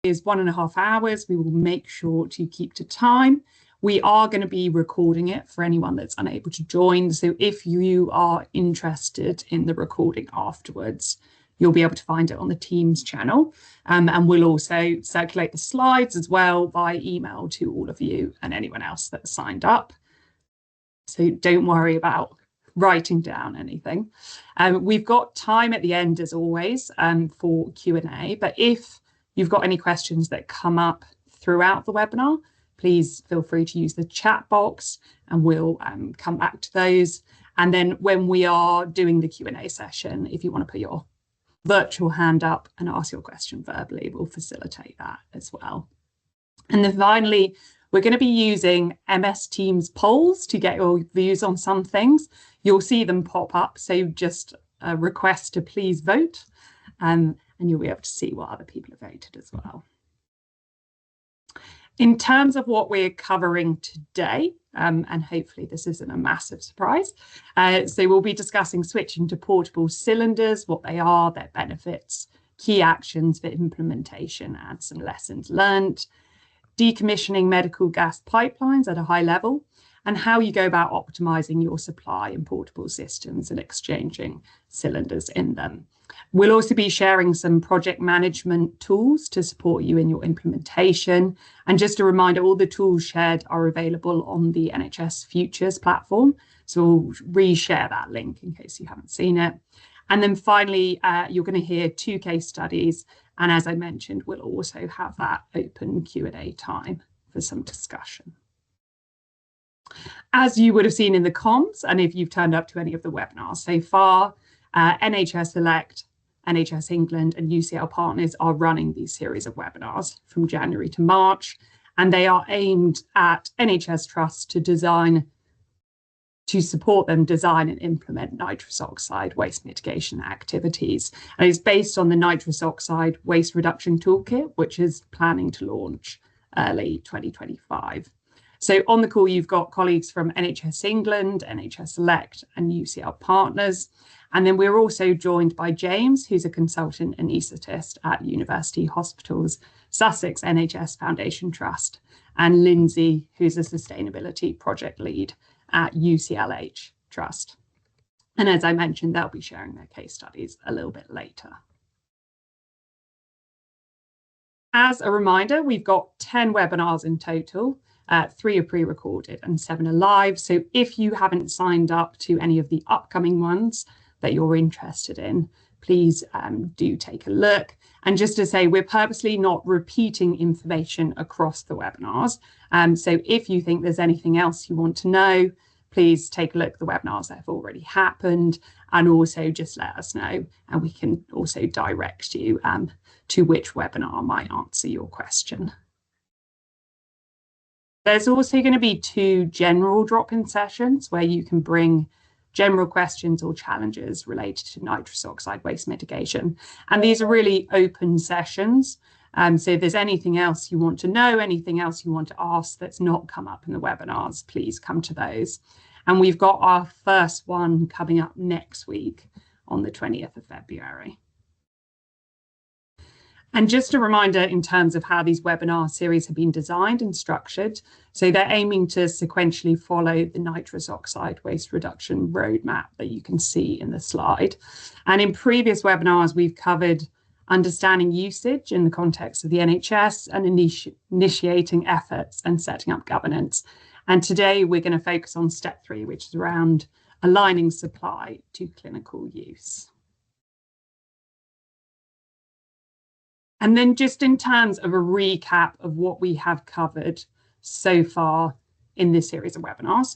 is 1.5 hours. We will make sure to keep to time. We are going to be recording it for anyone that's unable to join. So if you are interested in the recording afterwards, you'll be able to find it on the Teams channel. And we'll also circulate the slides as well by email to all of you and anyone else that's signed up. So don't worry about writing down anything. We've got time at the end, as always, for Q&A. But if you've got any questions that come up throughout the webinar, please feel free to use the chat box and we'll come back to those. And then when we are doing the Q&A session, if you want to put your virtual hand up and ask your question verbally, we'll facilitate that as well. And then finally, we're going to be using MS Teams polls to get your views on some things. You'll see them pop up, so just a request to please vote, and you'll be able to see what other people have voted as well. In terms of what we're covering today, and hopefully this isn't a massive surprise, so we'll be discussing switching to portable cylinders, what they are, their benefits, key actions for implementation, and some lessons learned, decommissioning medical gas pipelines at a high level, and how you go about optimizing your supply in portable systems and exchanging cylinders in them. We'll also be sharing some project management tools to support you in your implementation. And just a reminder, all the tools shared are available on the NHS Futures platform. So we'll reshare that link in case you haven't seen it. And then finally, you're going to hear 2 case studies. And as I mentioned, we'll also have that open Q&A time for some discussion. As you would have seen in the comms, and if you've turned up to any of the webinars so far, NHS Select, NHS England and UCL Partners are running these series of webinars from January to March, and they are aimed at NHS trusts to support them design and implement nitrous oxide waste mitigation activities. And it's based on the nitrous oxide waste reduction toolkit, which is planning to launch early 2025. So on the call, you've got colleagues from NHS England, NHS Select and UCL Partners. And then we're also joined by James, who's a consultant anaesthetist at University Hospitals Sussex NHS Foundation Trust, and Lindsay, who's a sustainability project lead at UCLH Trust. And as I mentioned, they'll be sharing their case studies a little bit later. As a reminder, we've got 10 webinars in total. 3 are pre-recorded and 7 are live. So if you haven't signed up to any of the upcoming ones that you're interested in, please do take a look. And just to say, we're purposely not repeating information across the webinars. So if you think there's anything else you want to know, please take a look at the webinars that have already happened, and also just let us know, and we can also direct you to which webinar might answer your question. There's also going to be 2 general drop-in sessions where you can bring general questions or challenges related to nitrous oxide waste mitigation. And these are really open sessions. So if there's anything else you want to know, anything else you want to ask that's not come up in the webinars, please come to those. And we've got our first one coming up next week on the 20th of February. And just a reminder in terms of how these webinar series have been designed and structured. So they're aiming to sequentially follow the nitrous oxide waste reduction roadmap that you can see in the slide. And in previous webinars, we've covered understanding usage in the context of the NHS and initiating efforts and setting up governance. And today we're going to focus on step 3, which is around aligning supply to clinical use. And then just in terms of a recap of what we have covered so far in this series of webinars.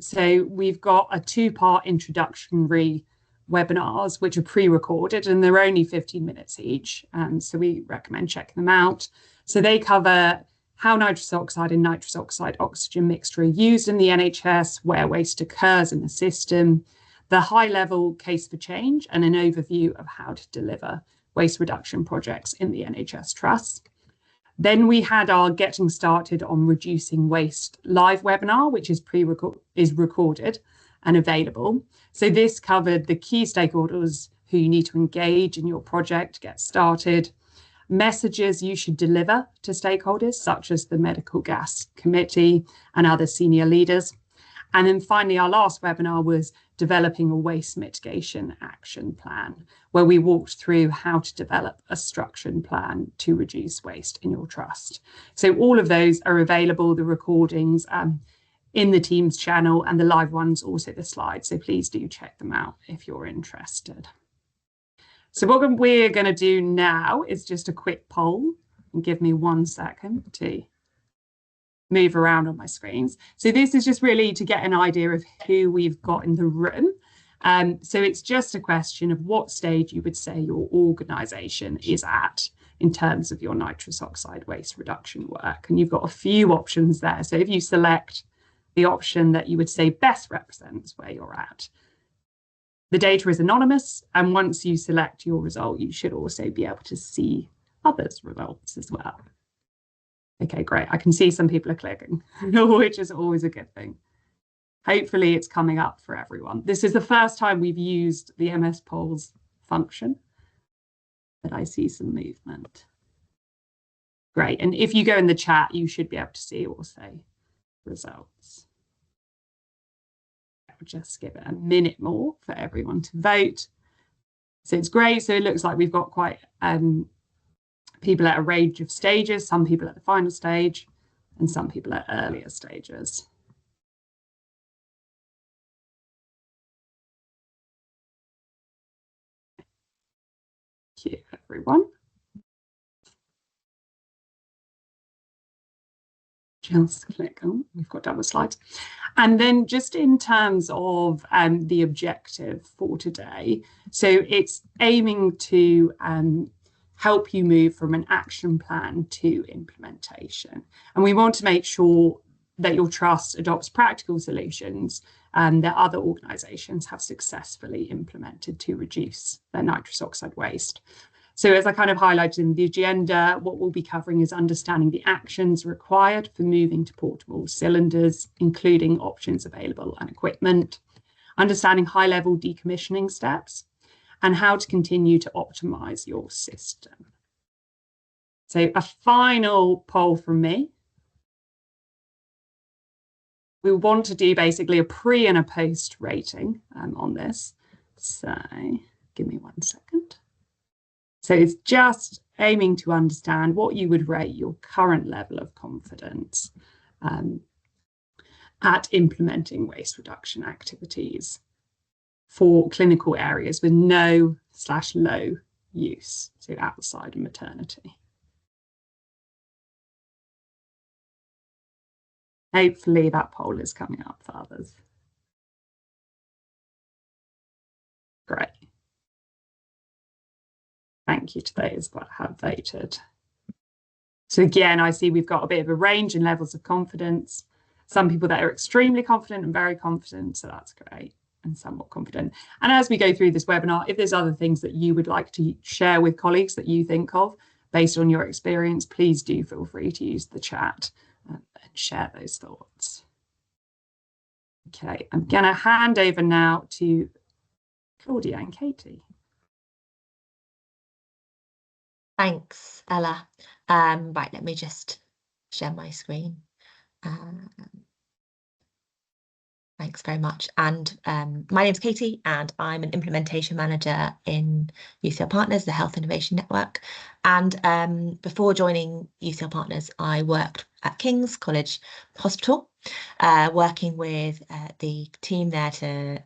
So we've got a 2-part introductory webinars, which are pre-recorded, and they're only 15 minutes each. So we recommend checking them out. So they cover how nitrous oxide and nitrous oxide oxygen mixture are used in the NHS, where waste occurs in the system, the high-level case for change, and an overview of how to deliver waste reduction projects in the NHS Trust. Then we had our Getting Started on Reducing Waste live webinar, which is recorded and available. So this covered the key stakeholders who you need to engage in your project to get started, messages you should deliver to stakeholders, such as the Medical Gas Committee and other senior leaders. And then finally, our last webinar was developing a waste mitigation action plan, where we walked through how to develop a structured plan to reduce waste in your trust. So all of those are available, the recordings in the Teams channel, and the live ones, also the slides. So please do check them out if you're interested. So what we're going to do now is just a quick poll, and give me 1 second to move around on my screens. So this is just really to get an idea of who we've got in the room. So it's just a question of what stage you would say your organisation is at in terms of your nitrous oxide waste reduction work. And you've got a few options there. So if you select the option that you would say best represents where you're at, the data is anonymous. And once you select your result, you should also be able to see others' results as well. Okay, great. I can see some people are clicking, which is always a good thing. Hopefully it's coming up for everyone. This is the first time we've used the MS polls function, but I see some movement. Great. And if you go in the chat, you should be able to see also results. I'll just give it a minute more for everyone to vote. So it's great. So it looks like we've got quite people at a range of stages, some people at the final stage, and some people at earlier stages. Thank you, everyone. Just click on, we've got double slides. And then just in terms of the objective for today, so it's aiming to help you move from an action plan to implementation. And we want to make sure that your trust adopts practical solutions that other organisations have successfully implemented to reduce their nitrous oxide waste. So as I kind of highlighted in the agenda, what we'll be covering is understanding the actions required for moving to portable cylinders, including options available and equipment, understanding high-level decommissioning steps, and how to continue to optimize your system. So a final poll from me. We want to do basically a pre and a post rating on this. So give me 1 second. So it's just aiming to understand what you would rate your current level of confidence at implementing waste reduction activities for clinical areas with no/low use, so outside of maternity. Hopefully that poll is coming up for others. Great. Thank you to those that have voted. So again, I see we've got a bit of a range in levels of confidence. Some people that are extremely confident and very confident, so that's great, and somewhat confident. And as we go through this webinar, if there's other things that you would like to share with colleagues that you think of based on your experience, please do feel free to use the chat and share those thoughts. Okay, I'm going to hand over now to Claudia and Katie. Thanks, Ella. Right, let me just share my screen. Thanks very much. And my name's Katie, and I'm an implementation manager in UCL Partners, the Health Innovation Network. And before joining UCL Partners, I worked at King's College Hospital, working with the team there to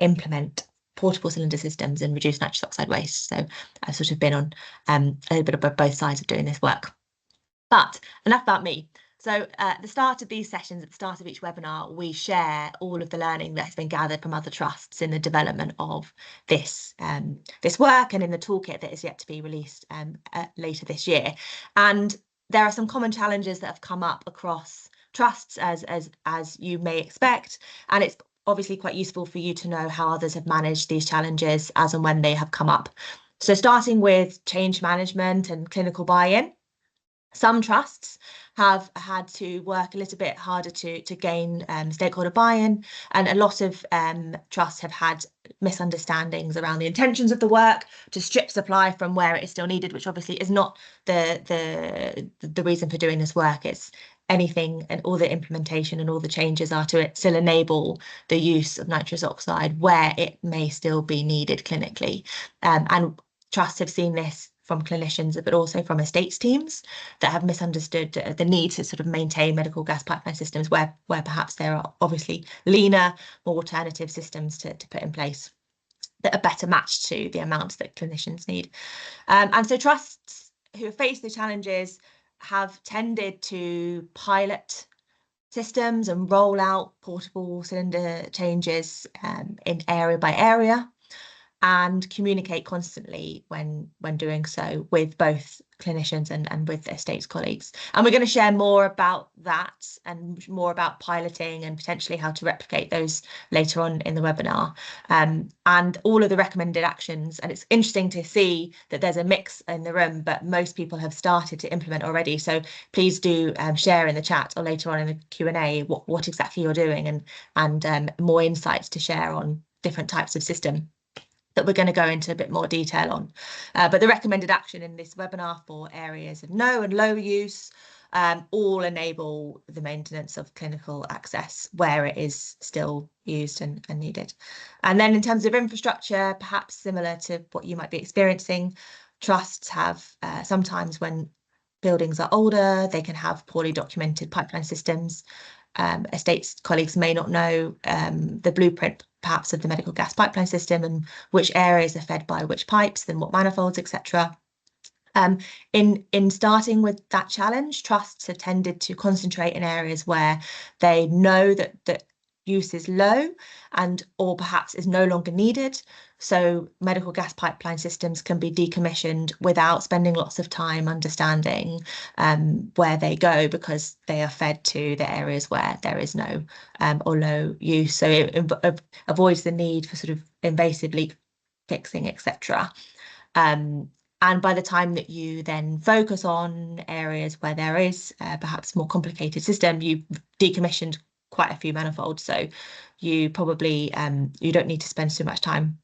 implement portable cylinder systems and reduce nitrous oxide waste. So I've sort of been on a little bit of both sides of doing this work. But enough about me. So at the start of these sessions, at the start of each webinar, we share all of the learning that has been gathered from other trusts in the development of this, this work and in the toolkit that is yet to be released later this year. And there are some common challenges that have come up across trusts, as you may expect, and it's obviously quite useful for you to know how others have managed these challenges as and when they have come up. So starting with change management and clinical buy-in. Some trusts have had to work a little bit harder to gain stakeholder buy-in, and a lot of trusts have had misunderstandings around the intentions of the work to strip supply from where it is still needed, which obviously is not the reason for doing this work. It's anything, and all the implementation and all the changes are to it still enable the use of nitrous oxide where it may still be needed clinically. And trusts have seen this from clinicians, but also from estates teams that have misunderstood the need to sort of maintain medical gas pipeline systems where perhaps there are obviously leaner, more alternative systems to put in place that are better matched to the amounts that clinicians need. And so trusts who have faced the challenges have tended to pilot systems and roll out portable cylinder changes in area by area, and communicate constantly when doing so with both clinicians and with estates colleagues. And we're going to share more about that and more about piloting and potentially how to replicate those later on in the webinar, and all of the recommended actions. And it's interesting to see that there's a mix in the room, but most people have started to implement already. So please do share in the chat or later on in the Q&A what exactly you're doing, and more insights to share on different types of system that we're going to go into a bit more detail on. But the recommended action in this webinar for areas of no and low use all enable the maintenance of clinical access where it is still used and needed. And then in terms of infrastructure, perhaps similar to what you might be experiencing, trusts have sometimes, when buildings are older, they can have poorly documented pipeline systems. Estates colleagues may not know the blueprint perhaps of the medical gas pipeline system and which areas are fed by which pipes and what manifolds, etc. In starting with that challenge, trusts have tended to concentrate in areas where they know that use is low and or perhaps is no longer needed. So medical gas pipeline systems can be decommissioned without spending lots of time understanding where they go, because they are fed to the areas where there is no or low use. So it avoids the need for sort of invasive leak fixing, etc. And by the time that you then focus on areas where there is perhaps more complicated system, you've decommissioned quite a few manifolds. So you probably you don't need to spend so much time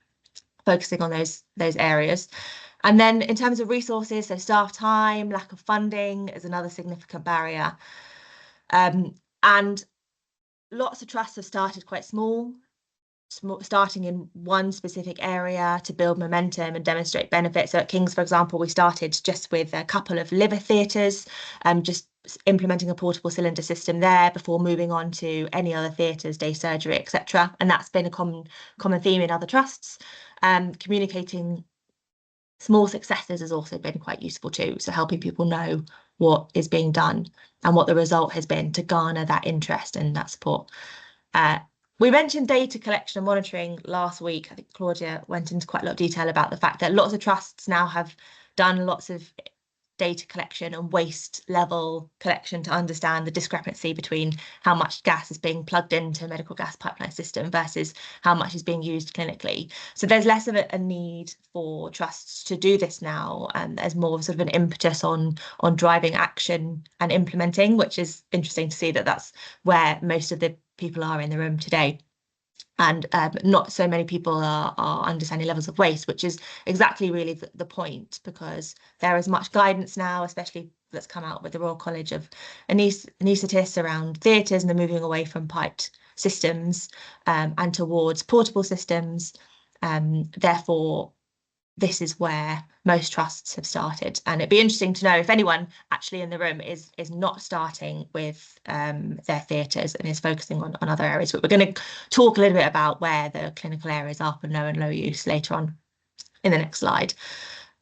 focusing on those areas. And then in terms of resources, so staff time, lack of funding is another significant barrier. And lots of trusts have started quite small, starting in one specific area to build momentum and demonstrate benefits. So at King's, for example, we started just with a couple of liver theatres, just implementing a portable cylinder system there before moving on to any other theatres, day surgery, etc. And that's been a common theme in other trusts. Communicating small successes has also been quite useful too. So helping people know what is being done and what the result has been to garner that interest and that support. We mentioned data collection and monitoring last week. I think Claudia went into quite a lot of detail about the fact that lots of trusts now have done lots of data collection and waste level collection to understand the discrepancy between how much gas is being plugged into a medical gas pipeline system versus how much is being used clinically. So there's less of a need for trusts to do this now, and there's more of sort of an impetus on driving action and implementing, which is interesting to see that that's where most of the people are in the room today. And not so many people are understanding levels of waste, which is exactly really the point, because there is much guidance now, especially that's come out with the Royal College of Anaesthetists around theatres, and they're moving away from piped systems and towards portable systems. Therefore, this is where most trusts have started. And it'd be interesting to know if anyone actually in the room is not starting with their theatres and is focusing on other areas. But we're going to talk a little bit about where the clinical areas are for no and low use later on in the next slide.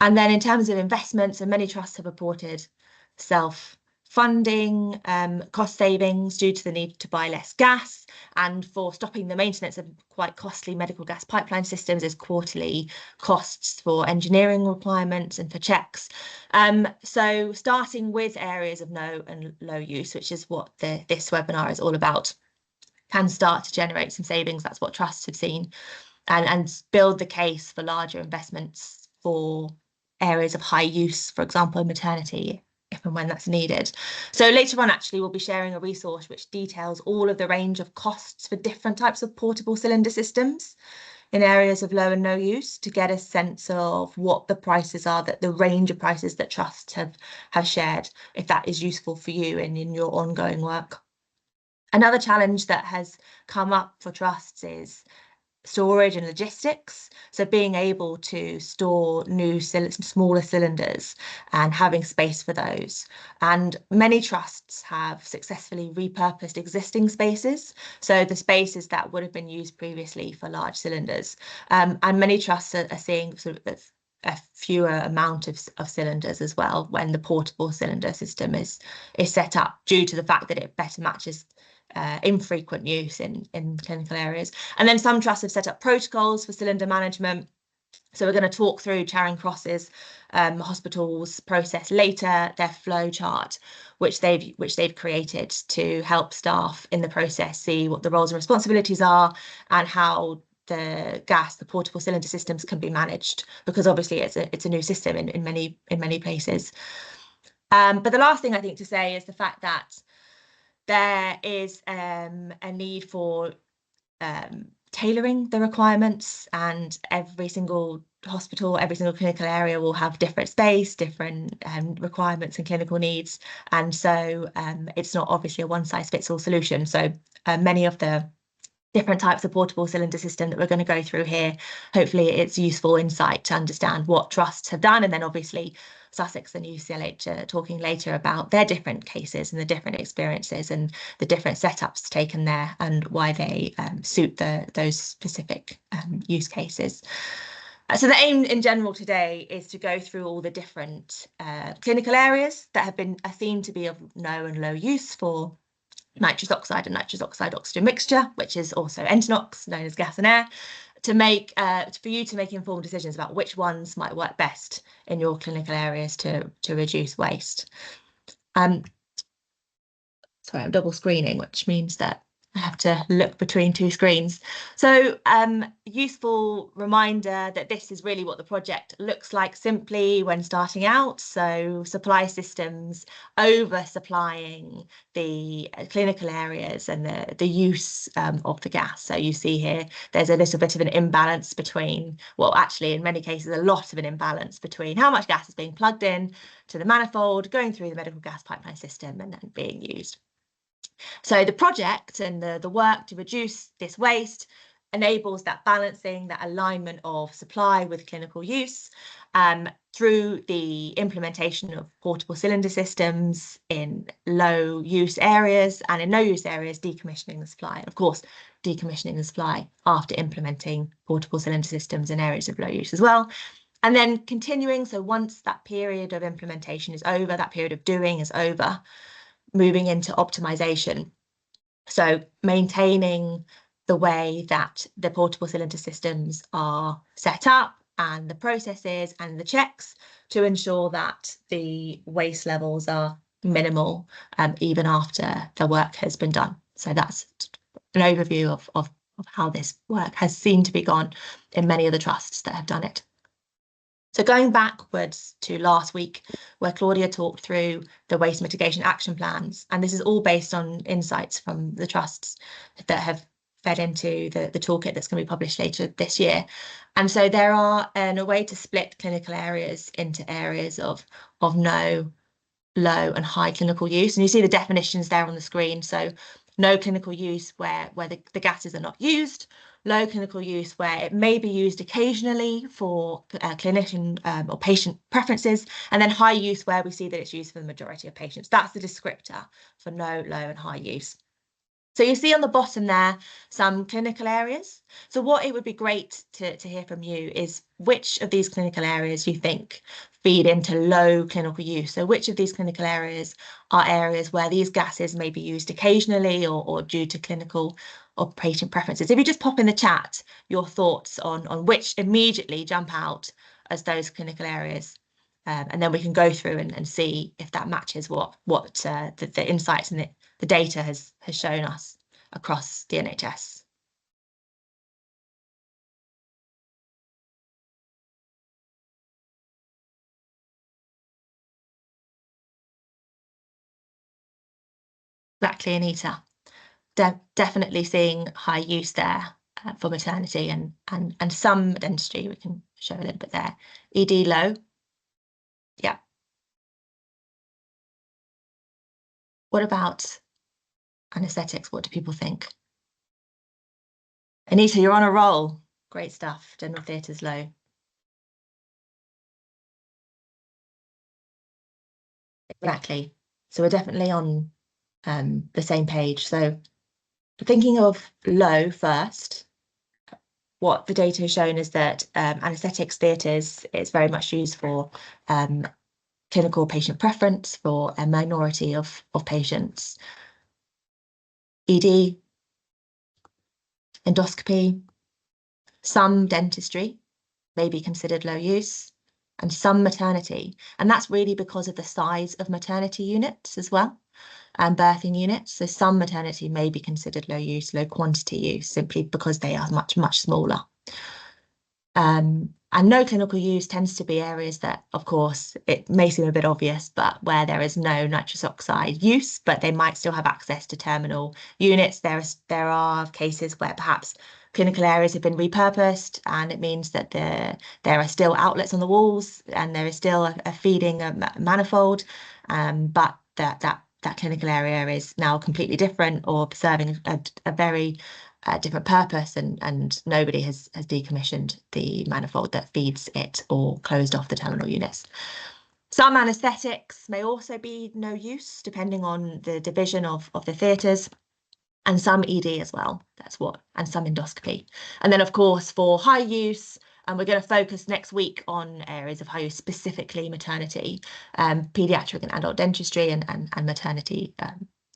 And then in terms of investments, and many trusts have reported self-funding cost savings due to the need to buy less gas, and for stopping the maintenance of quite costly medical gas pipeline systems as quarterly costs for engineering requirements and for checks. So starting with areas of no and low use, which is what this webinar is all about, can start to generate some savings. That's what trusts have seen, and build the case for larger investments for areas of high use, for example, maternity, if and when that's needed. So later on, actually, we'll be sharing a resource which details all of the range of costs for different types of portable cylinder systems in areas of low and no use, to get a sense of what the prices are, that the range of prices that trusts have shared, if that is useful for you in your ongoing work. Another challenge that has come up for trusts is storage and logistics. So being able to store new smaller cylinders and having space for those. And many trusts have successfully repurposed existing spaces. So the spaces that would have been used previously for large cylinders. And many trusts are seeing sort of a fewer amount of cylinders as well when the portable cylinder system is set up, due to the fact that it better matches infrequent use in clinical areas. And then some trusts have set up protocols for cylinder management. So we're going to talk through Charing Cross's hospital's process later, their flow chart, which they've created to help staff in the process see what the roles and responsibilities are, and how the portable cylinder systems can be managed, because obviously it's a new system in many places. But the last thing I think to say is the fact that there is a need for tailoring the requirements, and every single hospital, every single clinical area will have different space, different requirements and clinical needs. And so it's not obviously a one-size-fits-all solution. So many of the different types of portable cylinder system that we're going to go through here, hopefully it's useful insight to understand what trusts have done, and then obviously Sussex and UCLH are talking later about their different cases and the different experiences and the different setups taken there, and why they suit those specific use cases. So the aim in general today is to go through all the different clinical areas that have been seen to be of no and low use for nitrous oxide and nitrous oxide oxygen mixture, which is also NTNOx, known as gas and air, to make for you to make informed decisions about which ones might work best in your clinical areas to reduce waste. Sorry, I'm double screening, which means that I have to look between two screens. So useful reminder that this is really what the project looks like simply when starting out. So supply systems oversupplying the clinical areas and the use of the gas. So you see here, there's a little bit of an imbalance between, well, actually in many cases, a lot of an imbalance between how much gas is being plugged in to the manifold, going through the medical gas pipeline system, and then being used. So the project and the work to reduce this waste enables that balancing, that alignment of supply with clinical use through the implementation of portable cylinder systems in low use areas, and in no use areas, decommissioning the supply. And of course, decommissioning the supply after implementing portable cylinder systems in areas of low use as well. And then continuing, so once that period of implementation is over, that period of doing is over, moving into optimization. So maintaining the way that the portable cylinder systems are set up, and the processes and the checks, to ensure that the waste levels are minimal even after the work has been done. So that's an overview of how this work has seemed to be gone in many of the trusts that have done it. So going backwards to last week, where Claudia talked through the waste mitigation action plans, and this is all based on insights from the trusts that have fed into the toolkit that's going to be published later this year. And so there are a way to split clinical areas into areas of no, low and high clinical use. And you see the definitions there on the screen. So no clinical use where the gases are not used, low clinical use where it may be used occasionally for clinician or patient preferences, and then high use where we see that it's used for the majority of patients. That's the descriptor for no, low and high use. So you see on the bottom there some clinical areas. So what it would be great to hear from you is which of these clinical areas you think feed into low clinical use. So which of these clinical areas are areas where these gases may be used occasionally or due to clinical or patient preferences. If you just pop in the chat your thoughts on which immediately jump out as those clinical areas. And then we can go through and see if that matches what the insights and the data has shown us across the NHS. Exactly, Anita. Definitely seeing high use there for maternity and some dentistry. We can show a little bit there. ED low. Yeah. What about anaesthetics? What do people think? Anita, you're on a roll. Great stuff. General theatre's low. Exactly. So we're definitely on the same page. So thinking of low first, what the data has shown is that anaesthetics theatres is very much used for clinical patient preference for a minority of patients. ED, endoscopy, some dentistry may be considered low use, and some maternity. And that's really because of the size of maternity units as well, and birthing units. So some maternity may be considered low use, low quantity use, simply because they are much, much smaller. And no clinical use tends to be areas that, of course, it may seem a bit obvious, but where there is no nitrous oxide use, but they might still have access to terminal units. There are cases where perhaps clinical areas have been repurposed, and it means that there are still outlets on the walls, and there is still a feeding manifold, but that clinical area is now completely different or serving a very different purpose, and nobody has decommissioned the manifold that feeds it or closed off the terminal units. Some anaesthetics may also be no use, depending on the division of the theatres, and some ED as well. And some endoscopy. And then, of course, for high use, and we're going to focus next week on areas of high use, specifically maternity, paediatric and adult dentistry, and maternity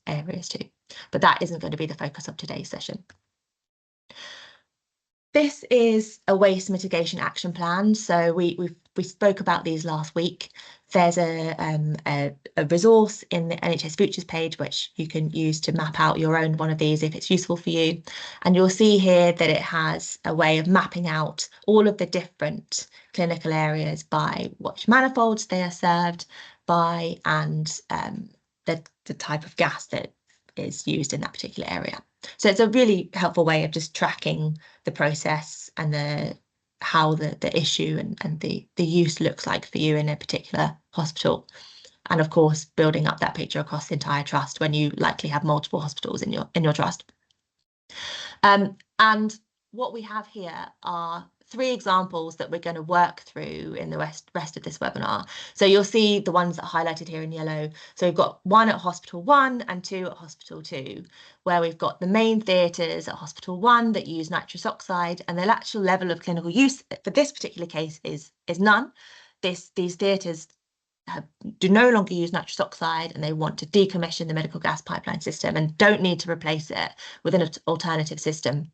areas too. But that isn't going to be the focus of today's session. This is a waste mitigation action plan. So we spoke about these last week. There's a resource in the NHS Futures page, which you can use to map out your own one of these if it's useful for you. And you'll see here that it has a way of mapping out all of the different clinical areas by which manifolds they are served by, and the type of gas that is used in that particular area. So it's a really helpful way of just tracking the process and how the issue and the use looks like for you in a particular hospital. And of course, building up that picture across the entire trust when you likely have multiple hospitals in your trust. And what we have here are 3 examples that we're going to work through in the rest of this webinar. So you'll see the ones that are highlighted here in yellow. So we've got 1 at Hospital 1 and 2 at Hospital 2, where we've got the main theatres at Hospital 1 that use nitrous oxide, and their actual level of clinical use for this particular case is none. These theatres do no longer use nitrous oxide, and they want to decommission the medical gas pipeline system and don't need to replace it with an alternative system.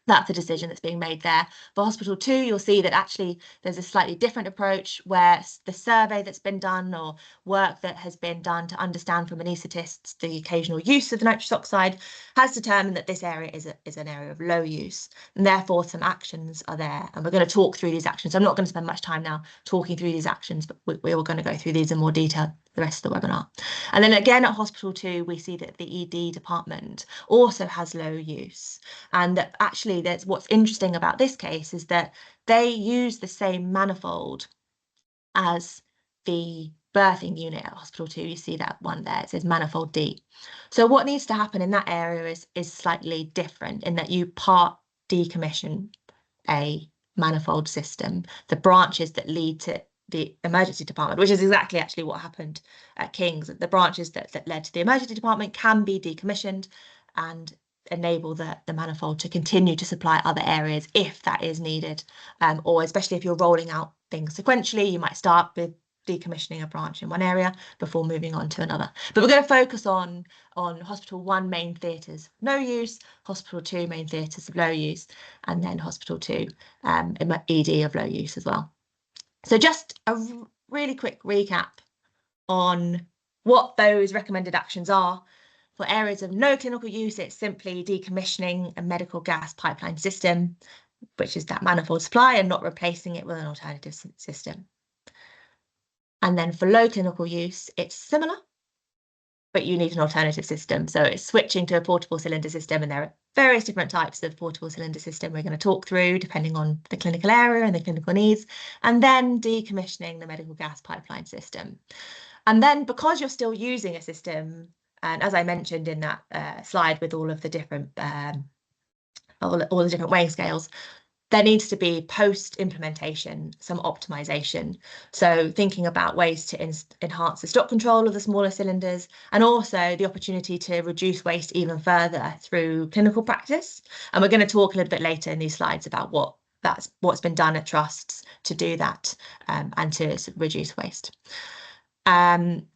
That's a decision that's being made there. For Hospital 2, you'll see that actually there's a slightly different approach where the survey that's been done or work that has been done to understand from anaesthetists the occasional use of the nitrous oxide has determined that this area is an area of low use, and therefore some actions are there. And we're going to talk through these actions. I'm not going to spend much time now talking through these actions, but we're all going to go through these in more detail the rest of the webinar. And then again at Hospital 2, we see that the ED department also has low use. And actually, what's interesting about this case is that they use the same manifold as the birthing unit at Hospital 2. You see that one there, it says manifold D. So what needs to happen in that area is slightly different in that you part decommission a manifold system, the branches that lead to the emergency department, which is exactly actually what happened at King's. The branches that led to the emergency department can be decommissioned and enable the manifold to continue to supply other areas if that is needed, or especially if you're rolling out things sequentially, you might start with decommissioning a branch in one area before moving on to another. But we're going to focus on Hospital 1 main theatres no use, Hospital 2 main theatres of low use, and then Hospital 2 ED of low use as well. So just a really quick recap on what those recommended actions are. For areas of no clinical use, it's simply decommissioning a medical gas pipeline system, which is that manifold supply, and not replacing it with an alternative system. And then for low clinical use, it's similar. but you need an alternative system. So it's switching to a portable cylinder system, and there are various different types of portable cylinder system we're going to talk through depending on the clinical area and the clinical needs, and then decommissioning the medical gas pipeline system. And then because you're still using a system, and as I mentioned in that slide with all of the different all the different weighing scales, there needs to be post-implementation some optimization. So thinking about ways to enhance the stock control of the smaller cylinders, and also the opportunity to reduce waste even further through clinical practice. And we're going to talk a little bit later in these slides about what's been done at trusts to do that, and to reduce waste. And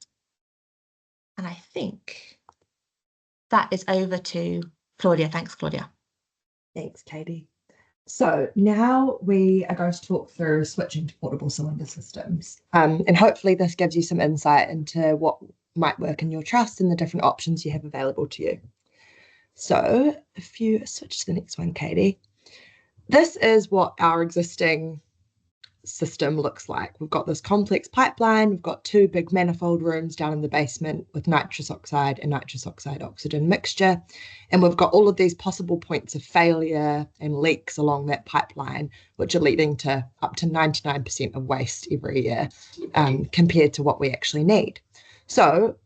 I think that is over to Claudia. Thanks, Claudia. Thanks, Katie. So now we are going to talk through switching to portable cylinder systems. And hopefully this gives you some insight into what might work in your trust and the different options you have available to you. So if you switch to the next one, Katie, this is what our existing system looks like. We've got this complex pipeline, we've got two big manifold rooms down in the basement with nitrous oxide and nitrous oxide oxygen mixture, and we've got all of these possible points of failure and leaks along that pipeline, which are leading to up to 99% of waste every year, compared to what we actually need. So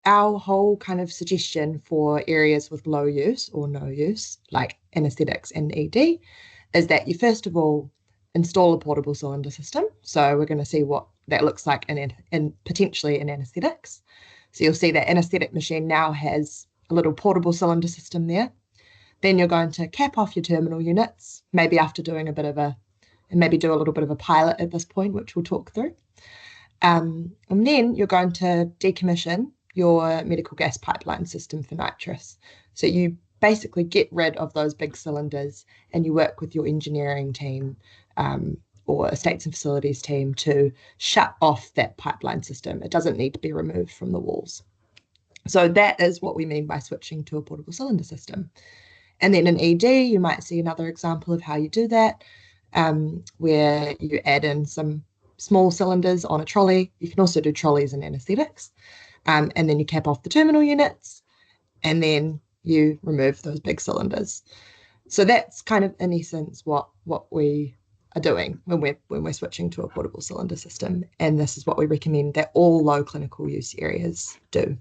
our whole kind of suggestion for areas with low use or no use, like anaesthetics and ED, is that you first of all install a portable cylinder system. So we're going to see what that looks like in potentially in anaesthetics. So you'll see that anaesthetic machine now has a little portable cylinder system there. Then you're going to cap off your terminal units, maybe after doing a little bit of a pilot at this point, which we'll talk through. And then you're going to decommission your medical gas pipeline system for nitrous. So you basically get rid of those big cylinders, and you work with your engineering team or estates and facilities team to shut off that pipeline system. It doesn't need to be removed from the walls. So that is what we mean by switching to a portable cylinder system. And then in ED, you might see another example of how you do that, where you add in some small cylinders on a trolley. You can also do trolleys and anaesthetics. And then you cap off the terminal units, and then you remove those big cylinders. So that's kind of in essence what we are doing when we're switching to a portable cylinder system, and this is what we recommend that all low clinical use areas do.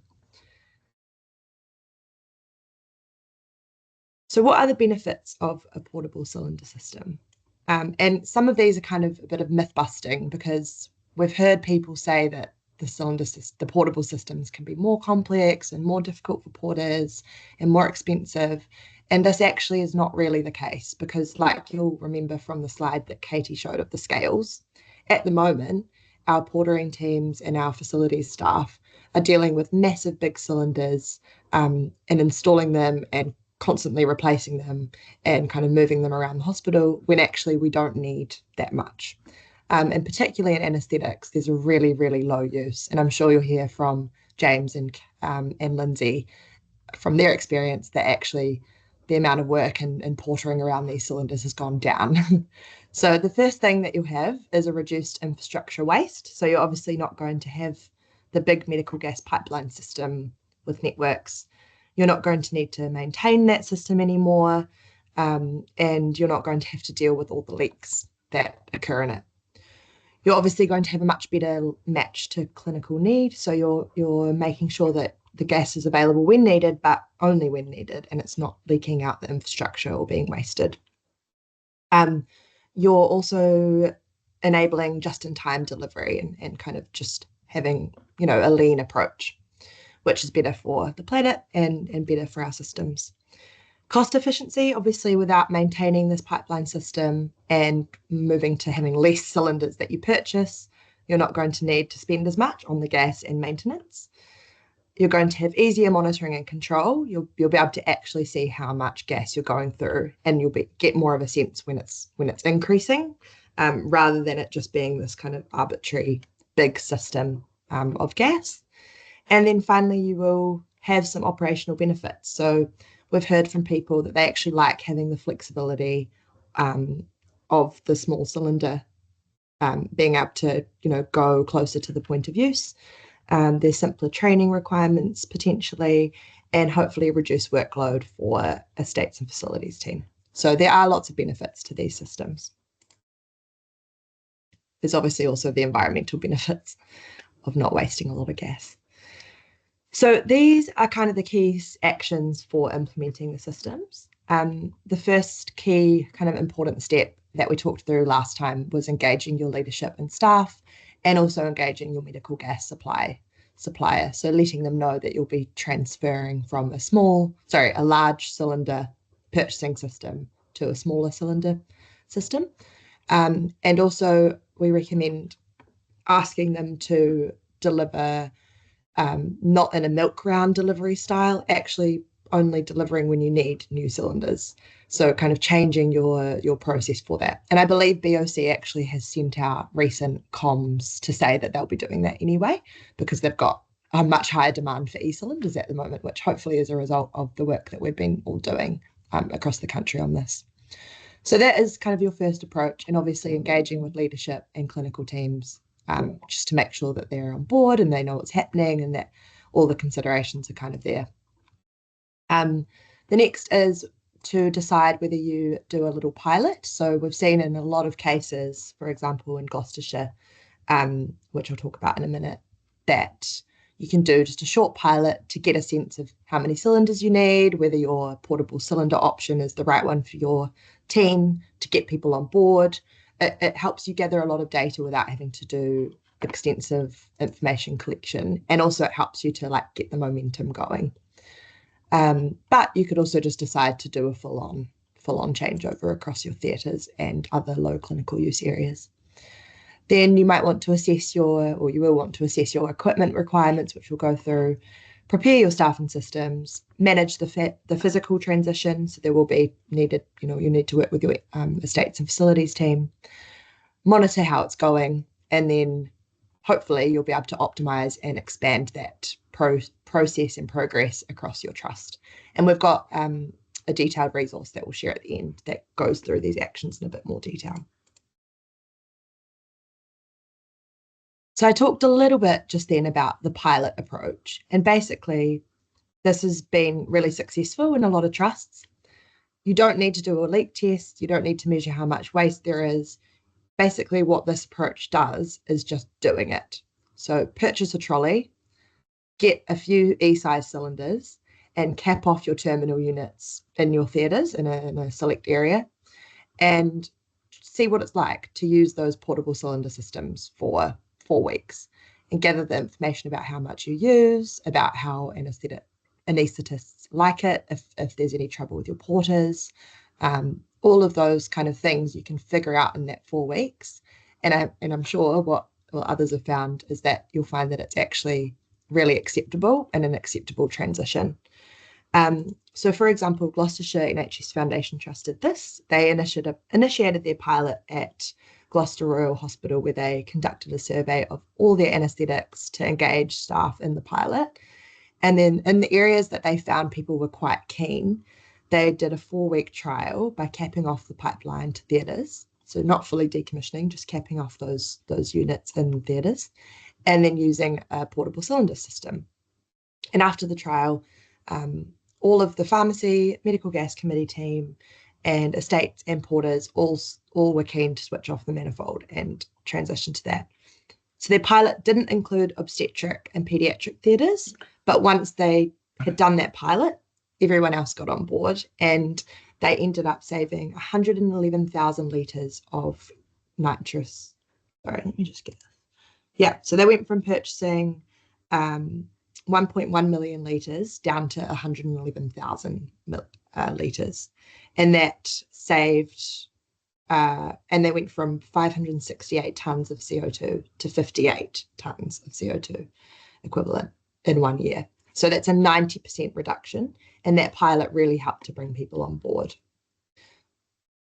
So what are the benefits of a portable cylinder system? And some of these are kind of a bit of myth busting, because we've heard people say that the portable systems can be more complex and more difficult for porters and more expensive. And this actually is not really the case, because like you'll remember from the slide that Katie showed of the scales, at the moment, our portering teams and our facilities staff are dealing with massive big cylinders, and installing them and constantly replacing them and kind of moving them around the hospital, when actually we don't need that much. And particularly in anaesthetics, there's a really, really low use. And I'm sure you'll hear from James and Lindsay from their experience that actually the amount of work and portering around these cylinders has gone down. So the first thing that you'll have is a reduced infrastructure waste. So you're obviously not going to have the big medical gas pipeline system with networks. You're not going to need to maintain that system anymore, and you're not going to have to deal with all the leaks that occur in it. You're obviously going to have a much better match to clinical need. So you're making sure that the gas is available when needed, but only when needed, and it's not leaking out the infrastructure or being wasted. You're also enabling just-in-time delivery and kind of just having, a lean approach, which is better for the planet and better for our systems. Cost efficiency, obviously, without maintaining this pipeline system and moving to having less cylinders that you purchase, you're not going to need to spend as much on the gas and maintenance. You're going to have easier monitoring and control. You'll be able to actually see how much gas you're going through, and you'll get more of a sense when it's increasing, rather than it just being this kind of arbitrary big system of gas. And then finally, you will have some operational benefits. So we've heard from people that they actually like having the flexibility of the small cylinder, being able to, go closer to the point of use. There's simpler training requirements potentially, and hopefully reduce workload for estates and facilities team. So there are lots of benefits to these systems. There's obviously also the environmental benefits of not wasting a lot of gas. So these are kind of the key actions for implementing the systems. The first key kind of important step that we talked through last time was engaging your leadership and staff, and also engaging your medical gas supplier. So letting them know that you'll be transferring from a large cylinder purchasing system to a smaller cylinder system. And also we recommend asking them to deliver not in a milk round delivery style, actually only delivering when you need new cylinders. So kind of changing your process for that. And I believe BOC actually has sent out recent comms to say that they'll be doing that anyway, because they've got a much higher demand for e-cylinders at the moment, which hopefully is a result of the work that we've been all doing across the country on this. So that is kind of your first approach, and obviously engaging with leadership and clinical teams just to make sure that they're on board and they know what's happening and that all the considerations are kind of there. The next is to decide whether you do a little pilot. So we've seen in a lot of cases, for example, in Gloucestershire, which I'll talk about in a minute, that you can do just a short pilot to get a sense of how many cylinders you need, whether your portable cylinder option is the right one for your team, to get people on board. It helps you gather a lot of data without having to do extensive information collection, and also it helps you to get the momentum going. But you could also just decide to do a full-on changeover across your theatres and other low clinical use areas. Then you might want to assess you will want to assess your equipment requirements, which we'll go through, prepare your staff and systems, manage the physical transition. So there will be you need to work with your estates and facilities team, monitor how it's going, and then hopefully you'll be able to optimize and expand that process and progress across your trust. And we've got a detailed resource that we'll share at the end that goes through these actions in a bit more detail. So I talked a little bit just then about the pilot approach, and basically this has been really successful in a lot of trusts. You don't need to do a leak test. You don't need to measure how much waste there is. Basically what this approach does is just doing it. So purchase a trolley, get a few E-size cylinders, and cap off your terminal units in your theatres in a select area, and see what it's like to use those portable cylinder systems for 4 weeks, and gather the information about how much you use, about how anaesthetists like it, if there's any trouble with your porters, all of those kind of things you can figure out in that 4 weeks. And I'm sure what others have found is that you'll find that it's actually really acceptable and an acceptable transition. So for example, Gloucestershire NHS Foundation Trust did this. They initiated their pilot at Gloucester Royal Hospital, where they conducted a survey of all their anaesthetics to engage staff in the pilot. And then in the areas that they found people were quite keen, they did a 4-week trial by capping off the pipeline to theatres. So not fully decommissioning, just capping off those units in theatres, and then using a portable cylinder system. And after the trial, all of the pharmacy, medical gas committee team, and estates and porters all were keen to switch off the manifold and transition to that. So their pilot didn't include obstetric and paediatric theatres, but once they had done that pilot, everyone else got on board, and they ended up saving 111,000 litres of nitrous. Sorry, let me just get this. Yeah, so they went from purchasing 1.1 million litres down to 111,000 litres. And that saved, and they went from 568 tonnes of CO2 to 58 tonnes of CO2 equivalent in 1 year. So that's a 90% reduction. And that pilot really helped to bring people on board.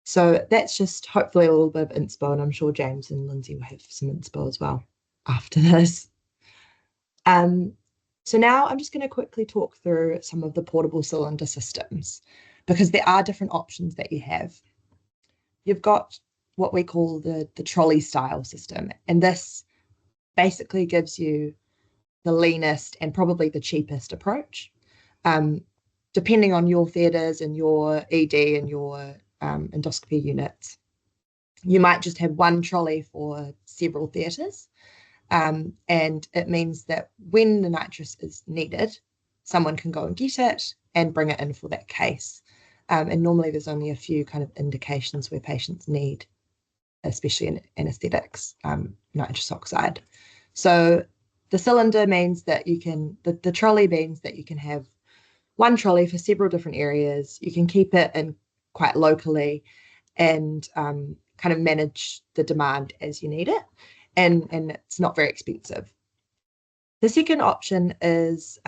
So that's just hopefully a little bit of inspo, and I'm sure James and Lindsay will have some inspo as well after this. So now I'm just going to quickly talk through some of the portable cylinder systems, because there are different options that you have. You've got what we call the trolley style system, and this basically gives you the leanest and probably the cheapest approach. Depending on your theatres and your ED and your endoscopy units, you might just have one trolley for several theatres. And it means that when the nitrous is needed, someone can go and get it and bring it in for that case. And normally there's only a few kind of indications where patients need, especially in anaesthetics, nitrous oxide. So the cylinder means that you can, the trolley means that you can have one trolley for several different areas. You can keep it in quite locally and kind of manage the demand as you need it. And it's not very expensive. The second option is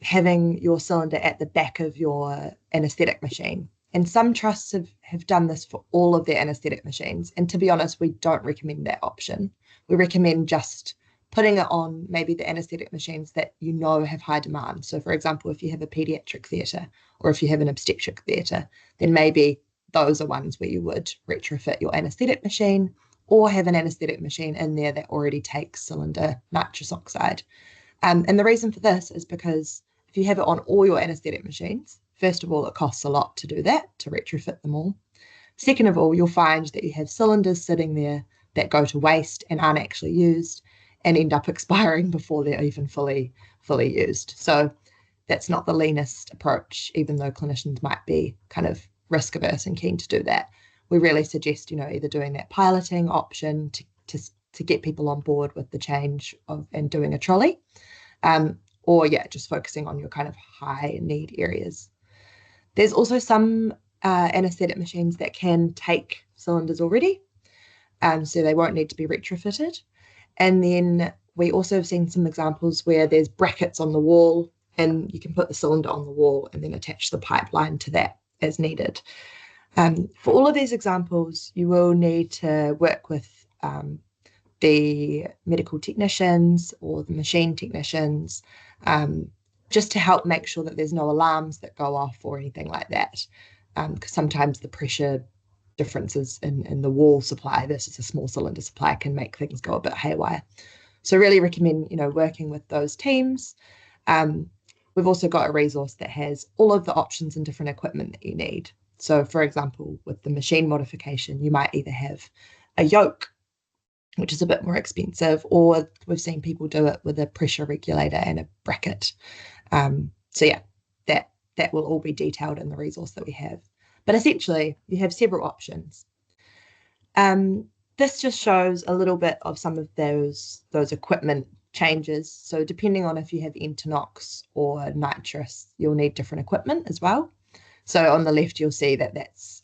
having your cylinder at the back of your anaesthetic machine. And some trusts have done this for all of their anaesthetic machines. And to be honest, we don't recommend that option. We recommend just putting it on maybe the anaesthetic machines that you know have high demand. So for example, if you have a paediatric theatre or if you have an obstetric theatre, then maybe those are ones where you would retrofit your anaesthetic machine or have an anaesthetic machine in there that already takes cylinder nitrous oxide. And the reason for this is because if you have it on all your anaesthetic machines, first of all, it costs a lot to do that, to retrofit them all. Second of all, you'll find that you have cylinders sitting there that go to waste and aren't actually used and end up expiring before they're even fully used. So that's not the leanest approach, even though clinicians might be kind of risk averse and keen to do that. We really suggest, either doing that piloting option to get people on board with the change of and doing a trolley, or just focusing on your kind of high need areas. There's also some anaesthetic machines that can take cylinders already, so they won't need to be retrofitted. And then we also have seen some examples where there's brackets on the wall and you can put the cylinder on the wall and then attach the pipeline to that as needed. For all of these examples, you will need to work with the medical technicians or the machine technicians just to help make sure that there's no alarms that go off or anything like that. Because sometimes the pressure differences in the wall supply versus a small cylinder supply can make things go a bit haywire. So really recommend, working with those teams. We've also got a resource that has all of the options and different equipment that you need. So for example, with the machine modification, you might either have a yoke, which is a bit more expensive, or we've seen people do it with a pressure regulator and a bracket. That will all be detailed in the resource that we have. But essentially, you have several options. This just shows a little bit of some of those equipment changes. So depending on if you have Entonox or nitrous, you'll need different equipment as well. So on the left, you'll see that it's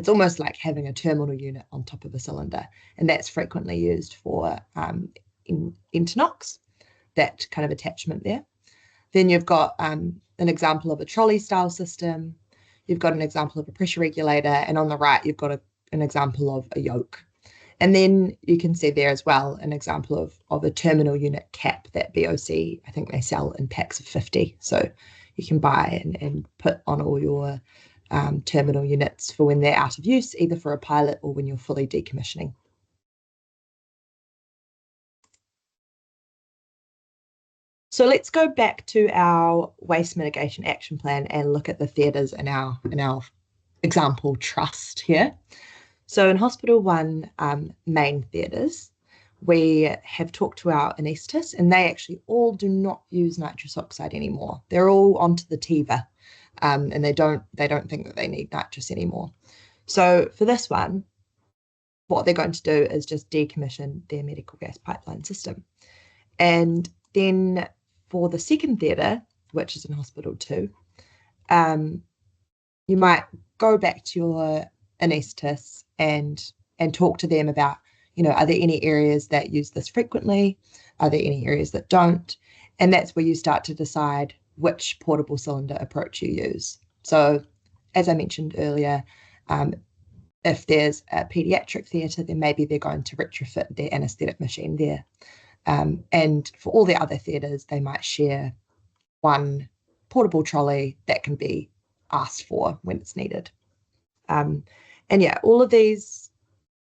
almost like having a terminal unit on top of a cylinder, and that's frequently used for Entonox, that kind of attachment there. Then you've got an example of a trolley style system. You've got an example of a pressure regulator, and on the right, you've got an example of a yoke. And then you can see there as well an example of a terminal unit cap that BOC, I think they sell in packs of 50. So you can buy and put on all your terminal units for when they're out of use, either for a pilot or when you're fully decommissioning. So let's go back to our waste mitigation action plan and look at the theatres in our example trust here. So in Hospital 1 main theatres, we have talked to our anaesthetists, and they actually all do not use nitrous oxide anymore. They're all onto the TIVA, and they don't think that they need nitrous anymore. So for this one, what they're going to do is just decommission their medical gas pipeline system. And then for the second theatre, which is in Hospital 2, you might go back to your anaesthetists and talk to them about, are there any areas that use this frequently? Are there any areas that don't? And that's where you start to decide which portable cylinder approach you use. So as I mentioned earlier, if there's a paediatric theatre, then maybe they're going to retrofit their anaesthetic machine there. And for all the other theatres, they might share one portable trolley that can be asked for when it's needed. All of these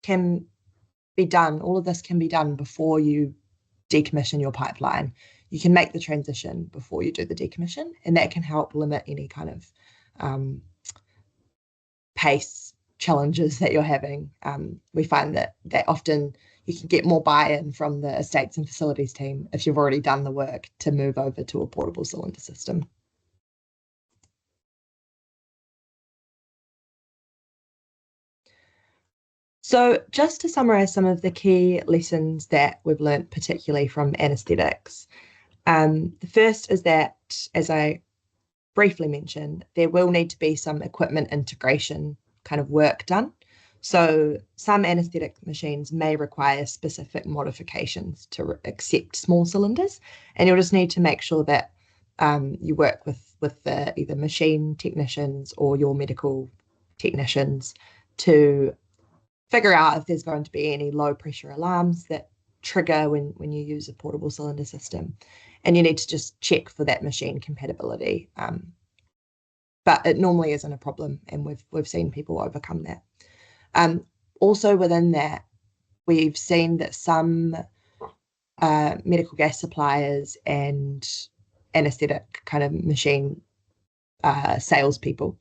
can be done. All of this can be done before you decommission your pipeline. you can make the transition before you do the decommission, and that can help limit any kind of pace challenges that you're having. We find that often you can get more buy-in from the estates and facilities team if you've already done the work to move over to a portable cylinder system. So just to summarise some of the key lessons that we've learnt, particularly from anaesthetics, the first is that, as I briefly mentioned, there will need to be some equipment integration kind of work done. So some anaesthetic machines may require specific modifications to accept small cylinders, and you'll just need to make sure that you work with the either machine technicians or your medical technicians to figure out if there's going to be any low pressure alarms that trigger when you use a portable cylinder system. And you need to just check for that machine compatibility. But it normally isn't a problem, and we've seen people overcome that. Also within that, we've seen that some medical gas suppliers and anaesthetic kind of machine salespeople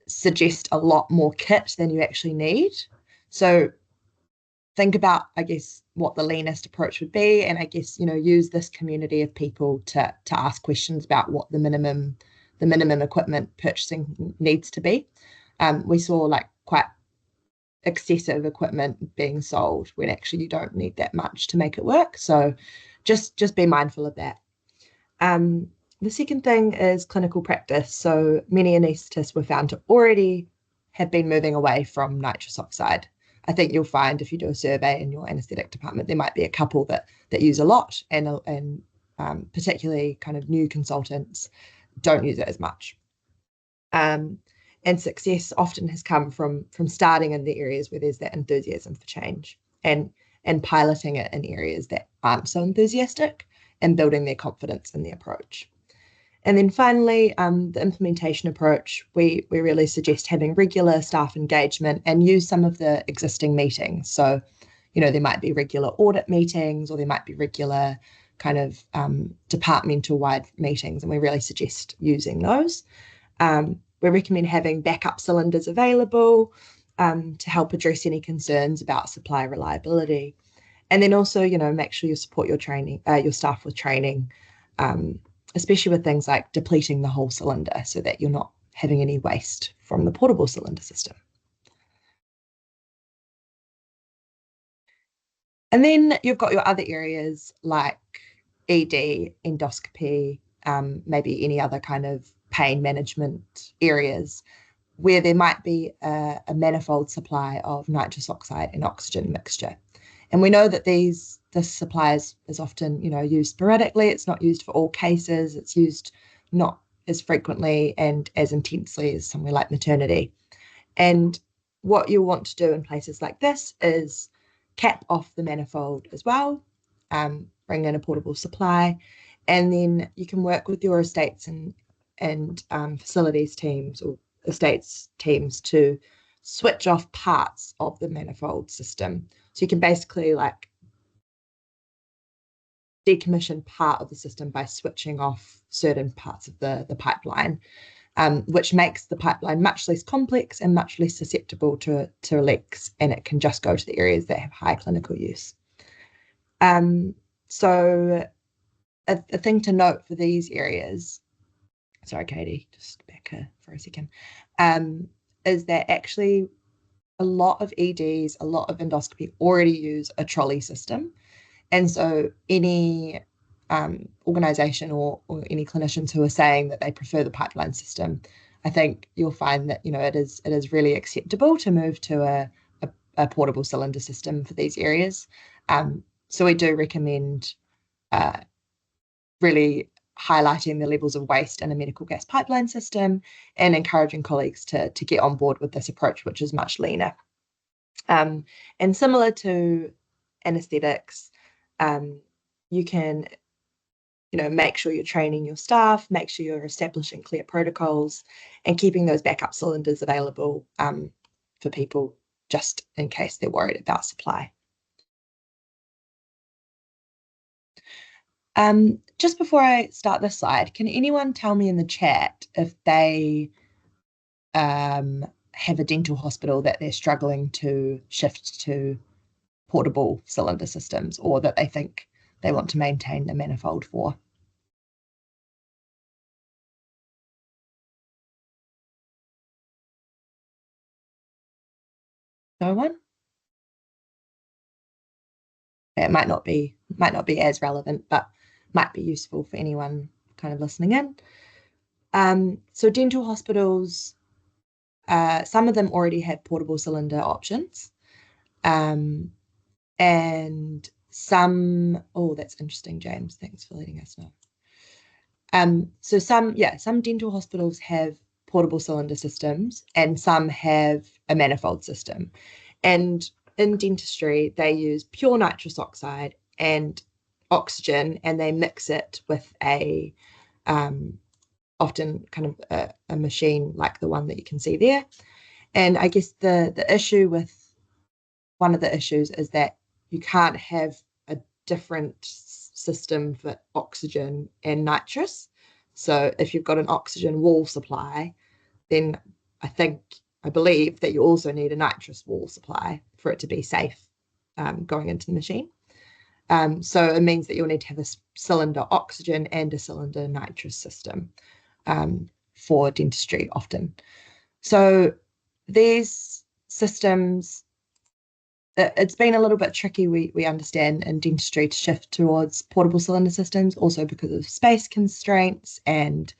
suggest a lot more kit than you actually need. So think about, I guess, what the leanest approach would be, and I guess, use this community of people to ask questions about what the minimum equipment purchasing needs to be. We saw like quite excessive equipment being sold when actually you don't need that much to make it work. So just be mindful of that. The second thing is clinical practice. So many anaesthetists were found to already have been moving away from nitrous oxide. I think you'll find if you do a survey in your anaesthetic department, there might be a couple that use a lot, and particularly kind of new consultants don't use it as much. And success often has come from starting in the areas where there's that enthusiasm for change, and piloting it in areas that aren't so enthusiastic and building their confidence in the approach. And then finally, the implementation approach, we really suggest having regular staff engagement and use some of the existing meetings. So, there might be regular audit meetings, or there might be regular kind of departmental-wide meetings, and we really suggest using those. We recommend having backup cylinders available to help address any concerns about supply reliability. And then also, make sure you support your staff with training, especially with things like depleting the whole cylinder so that you're not having any waste from the portable cylinder system. And then you've got your other areas like ED, endoscopy, maybe any other kind of pain management areas where there might be a manifold supply of nitrous oxide and oxygen mixture. And we know that this supply is often, used sporadically. It's not used for all cases. It's used not as frequently and as intensely as somewhere like maternity. And what you'll want to do in places like this is cap off the manifold as well, bring in a portable supply, and then you can work with your estates and facilities teams or estates teams to switch off parts of the manifold system. So you can basically like decommission part of the system by switching off certain parts of the pipeline, which makes the pipeline much less complex and much less susceptible to leaks, and it can just go to the areas that have high clinical use. So a thing to note for these areas, sorry, Katie, just back for a second, is that actually a lot of EDs, a lot of endoscopy already use a trolley system. And so any organisation or any clinicians who are saying that they prefer the pipeline system, I think you'll find that, it is really acceptable to move to a portable cylinder system for these areas. So we do recommend really highlighting the levels of waste in a medical gas pipeline system and encouraging colleagues to get on board with this approach, which is much leaner. And similar to anaesthetics, you can, make sure you're training your staff, make sure you're establishing clear protocols and keeping those backup cylinders available for people just in case they're worried about supply. Just before I start this slide, can anyone tell me in the chat if they have a dental hospital that they're struggling to shift to portable cylinder systems, or that they think they want to maintain the manifold for? No one? It might not be as relevant, but might be useful for anyone kind of listening in. So dental hospitals, some of them already have portable cylinder options. And some, oh, that's interesting, James. Thanks for letting us know. So some dental hospitals have portable cylinder systems, and some have a manifold system. And in dentistry, they use pure nitrous oxide and oxygen, and they mix it with a often kind of a machine like the one that you can see there. And I guess the issue with one of the issues is that you can't have a different system for oxygen and nitrous. So if you've got an oxygen wall supply, then I believe that you also need a nitrous wall supply for it to be safe going into the machine. So it means that you'll need to have a cylinder oxygen and a cylinder nitrous system for dentistry often. So these systems, it's been a little bit tricky, we understand, in dentistry to shift towards portable cylinder systems, also because of space constraints and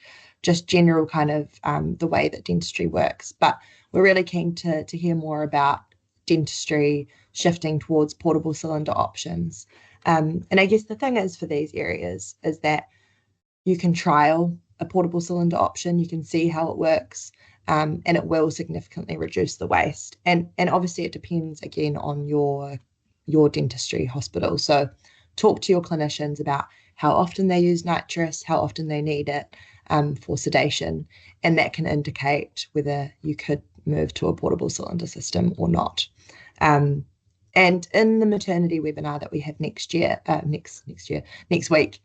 just general kind of the way that dentistry works. But we're really keen to hear more about dentistry shifting towards portable cylinder options. And I guess the thing is for these areas is that you can trial a portable cylinder option, you can see how it works, and it will significantly reduce the waste. And obviously it depends again on your dentistry hospital. So talk to your clinicians about how often they use nitrous, how often they need it for sedation, and that can indicate whether you could move to a portable cylinder system or not. And in the maternity webinar that we have next week,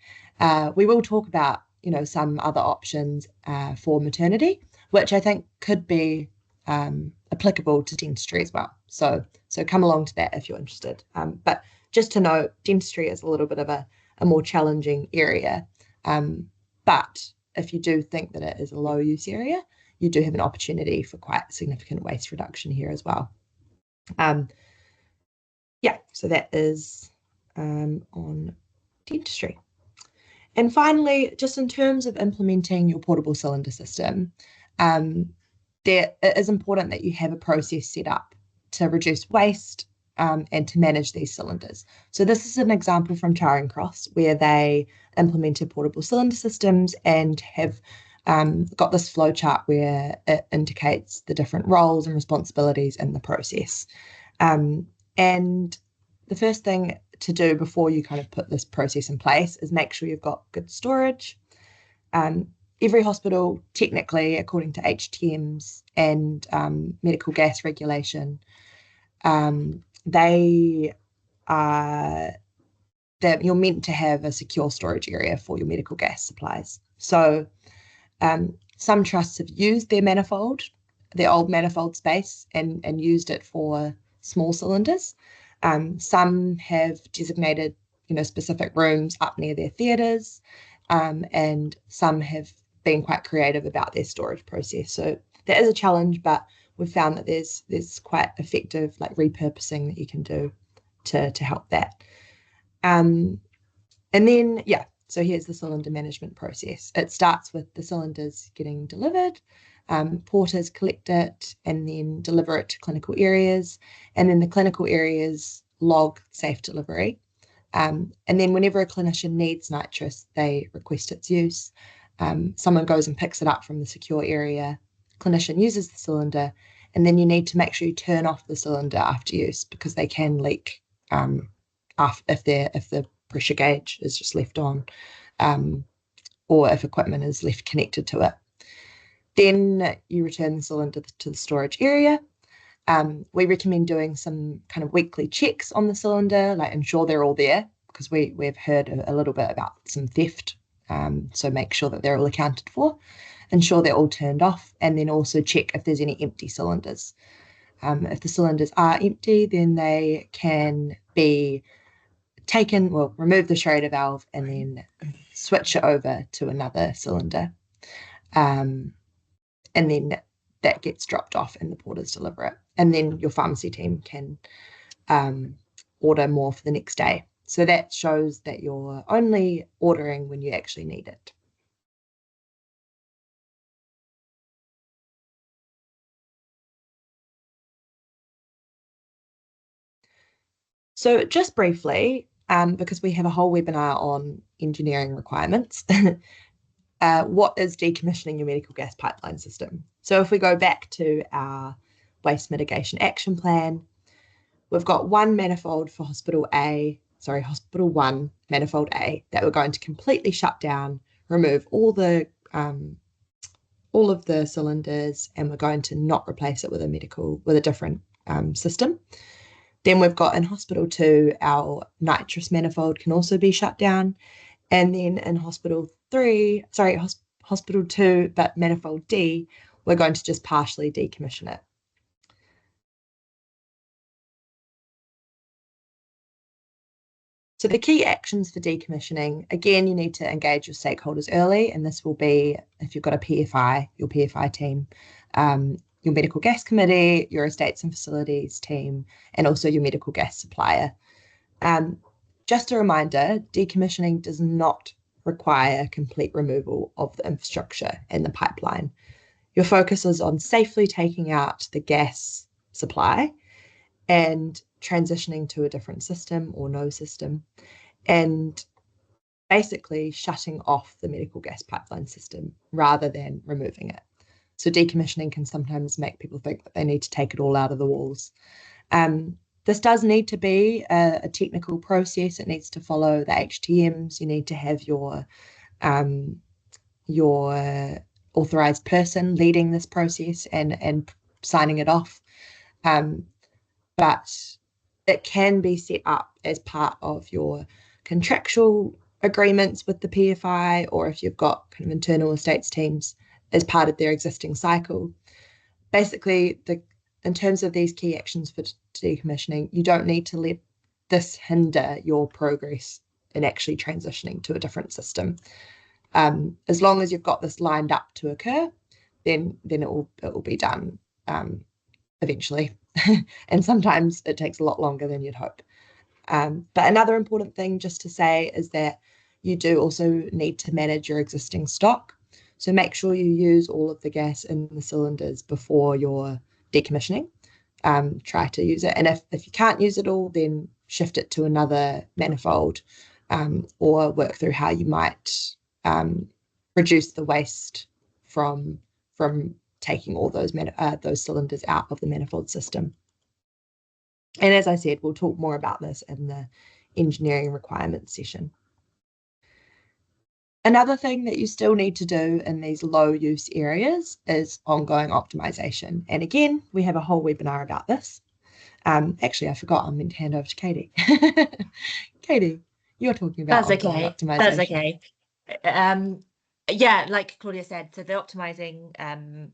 we will talk about some other options for maternity, which I think could be applicable to dentistry as well. So come along to that if you're interested. But just to note, dentistry is a little bit of a more challenging area. But if you do think that it is a low use area, you do have an opportunity for quite significant waste reduction here as well. So that is on dentistry. And finally, just in terms of implementing your portable cylinder system, it is important that you have a process set up to reduce waste and to manage these cylinders. So this is an example from Charing Cross where they implemented portable cylinder systems and have got this flow chart where it indicates the different roles and responsibilities in the process. And the first thing to do before you kind of put this process in place is make sure you've got good storage. Every hospital, technically, according to HTMs and medical gas regulation, you're meant to have a secure storage area for your medical gas supplies. So some trusts have used their old manifold space and used it for small cylinders. Some have designated, specific rooms up near their theatres, and some have been quite creative about their storage process. So that is a challenge, but we've found that there's quite effective repurposing that you can do to help that. And then, so here's the cylinder management process. It starts with the cylinders getting delivered. Porters collect it and then deliver it to clinical areas, and then the clinical areas log safe delivery. And then whenever a clinician needs nitrous, they request its use. Someone goes and picks it up from the secure area. Clinician uses the cylinder, and then you need to make sure you turn off the cylinder after use because they can leak if the pressure gauge is just left on, or if equipment is left connected to it. Then you return the cylinder to the storage area. We recommend doing some kind of weekly checks on the cylinder, ensure they're all there, because we've heard a little bit about some theft. So make sure that they're all accounted for, ensure they're all turned off, and then also check if there's any empty cylinders. If the cylinders are empty, then they can be taken, well, remove the Schrader valve and then switch it over to another cylinder. And then that gets dropped off and the porters deliver it. And then your pharmacy team can order more for the next day. So that shows that you're only ordering when you actually need it. So just briefly, because we have a whole webinar on engineering requirements, what is decommissioning your medical gas pipeline system? So if we go back to our waste mitigation action plan, we've got one manifold for hospital 1, manifold A, that we're going to completely shut down, remove all of the cylinders, and we're going to not replace it with a different system. Then we've got in hospital 2, our nitrous manifold can also be shut down. And then in hospital 2, but manifold D, we're going to just partially decommission it. So the key actions for decommissioning, again, you need to engage your stakeholders early, and this will be, if you've got a PFI, your PFI team, your medical gas committee, your estates and facilities team, and also your medical gas supplier. Just a reminder, decommissioning does not require complete removal of the infrastructure and the pipeline. Your focus is on safely taking out the gas supply and transitioning to a different system or no system, and basically shutting off the medical gas pipeline system rather than removing it. So decommissioning can sometimes make people think that they need to take it all out of the walls. This does need to be a technical process. It needs to follow the HTMs. You need to have your authorized person leading this process and signing it off. But it can be set up as part of your contractual agreements with the PFI, or if you've got kind of internal estates teams as part of their existing cycle. Basically, in terms of these key actions for decommissioning, you don't need to let this hinder your progress in actually transitioning to a different system. As long as you've got this lined up to occur, then it will be done eventually. And sometimes it takes a lot longer than you'd hope. But another important thing just to say is that you do also need to manage your existing stock. So make sure you use all of the gas in the cylinders before you're decommissioning. Try to use it. And if you can't use it all, then shift it to another manifold, or work through how you might reduce the waste from taking all those cylinders out of the manifold system. And as I said, we'll talk more about this in the engineering requirements session. Another thing that you still need to do in these low use areas is ongoing optimization. And again, we have a whole webinar about this. Actually, I forgot, I'm meant to hand over to Katie. Katie, you're talking about ongoing optimization. That's okay. Yeah, like Claudia said, so the optimizing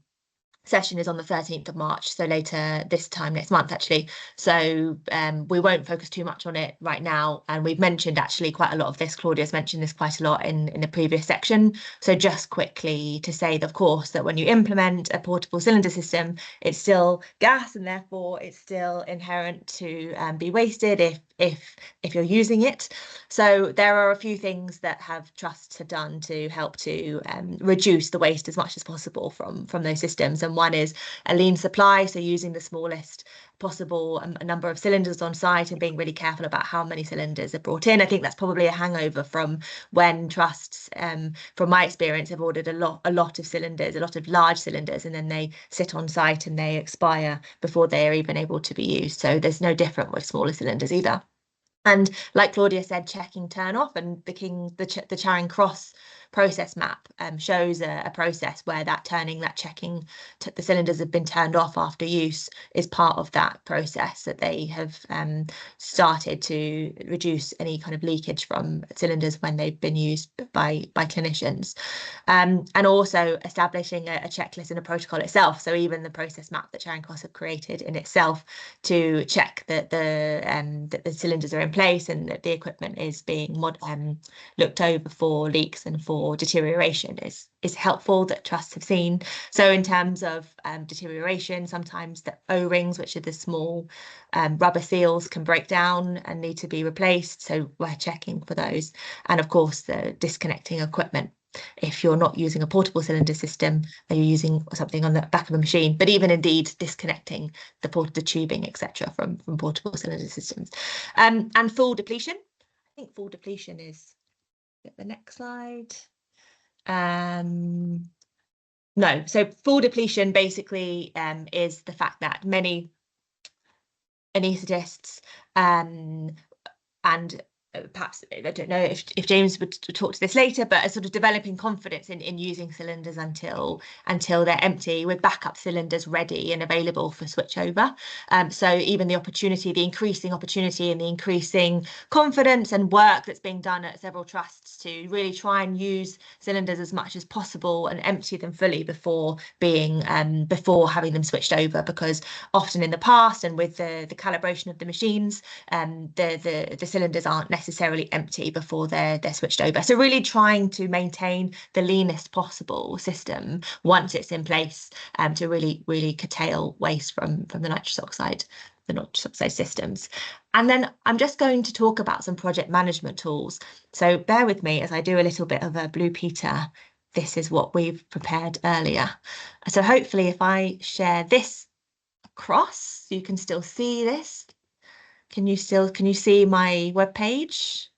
session is on the 13th of March, so later this time next month actually. So we won't focus too much on it right now, and we've mentioned actually quite a lot of this. Claudia's mentioned this quite a lot in the previous section. So just quickly to say, of course, that when you implement a portable cylinder system, it's still gas, and therefore it's still inherent to be wasted if you're using it. So there are a few things that trusts have done to help to reduce the waste as much as possible from those systems. And one is a lean supply, so using the smallest possible number of cylinders on site and being really careful about how many cylinders are brought in. I think that's probably a hangover from when trusts, from my experience, have ordered a lot of cylinders, a lot of large cylinders, and then they sit on site and they expire before they are even able to be used. So there's no different with smaller cylinders either. And like Claudia said, checking turn off and the Charing Cross process map shows a process where checking the cylinders have been turned off after use is part of that process, that they have started to reduce any kind of leakage from cylinders when they've been used by clinicians, and also establishing a checklist and a protocol itself. So even the process map that Charing Cross have created in itself to check that the cylinders are in place and that the equipment is being looked over for leaks and for deterioration is helpful, that trusts have seen. So in terms of deterioration, sometimes the O-rings, which are the small rubber seals, can break down and need to be replaced. So we're checking for those. And of course, the disconnecting equipment. If you're not using a portable cylinder system, are you using something on the back of a machine? But even indeed disconnecting the tubing, etc., from portable cylinder systems. And full depletion. I think full depletion is, get the next slide. No, so full depletion basically is the fact that many anaesthetists and perhaps, I don't know if James would talk to this later, but a sort of developing confidence in using cylinders until they're empty, with backup cylinders ready and available for switchover. So even the increasing opportunity and the increasing confidence and work that's being done at several trusts to really try and use cylinders as much as possible and empty them fully before having them switched over, because often in the past and with the calibration of the machines, the cylinders aren't necessarily empty before they're switched over. So really trying to maintain the leanest possible system once it's in place, to really curtail waste from the nitrous oxide systems. And then I'm just going to talk about some project management tools. So bear with me as I do a little bit of a Blue Peter. This is what we've prepared earlier. So hopefully if I share this across, you can still see this. Can you see my web page?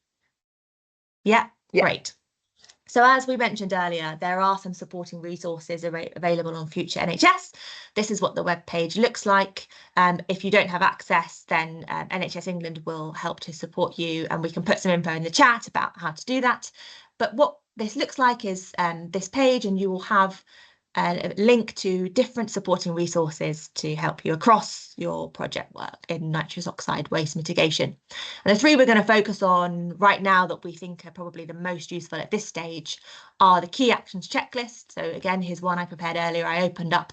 Yeah, great. So as we mentioned earlier, there are some supporting resources available on Future NHS. This is what the web page looks like. If you don't have access, then NHS England will help to support you, and we can put some info in the chat about how to do that. But what this looks like is this page, and you will have a link to different supporting resources to help you across your project work in nitrous oxide waste mitigation. And the three we're going to focus on right now that we think are probably the most useful at this stage are the key actions checklist. So again, here's one I prepared earlier. I opened up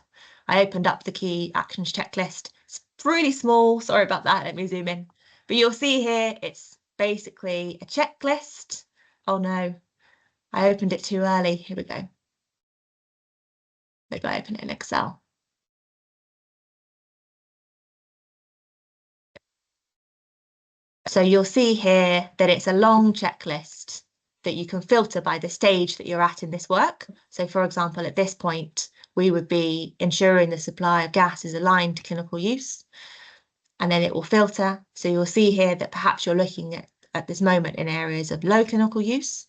the key actions checklist. It's really small. Sorry about that. Let me zoom in. But you'll see here, it's basically a checklist. Oh no, I opened it too early. Here we go. Maybe I open it in Excel. So you'll see here that it's a long checklist that you can filter by the stage that you're at in this work. So for example, at this point, we would be ensuring the supply of gas is aligned to clinical use, and then it will filter. So you'll see here that perhaps you're looking at this moment in areas of low clinical use.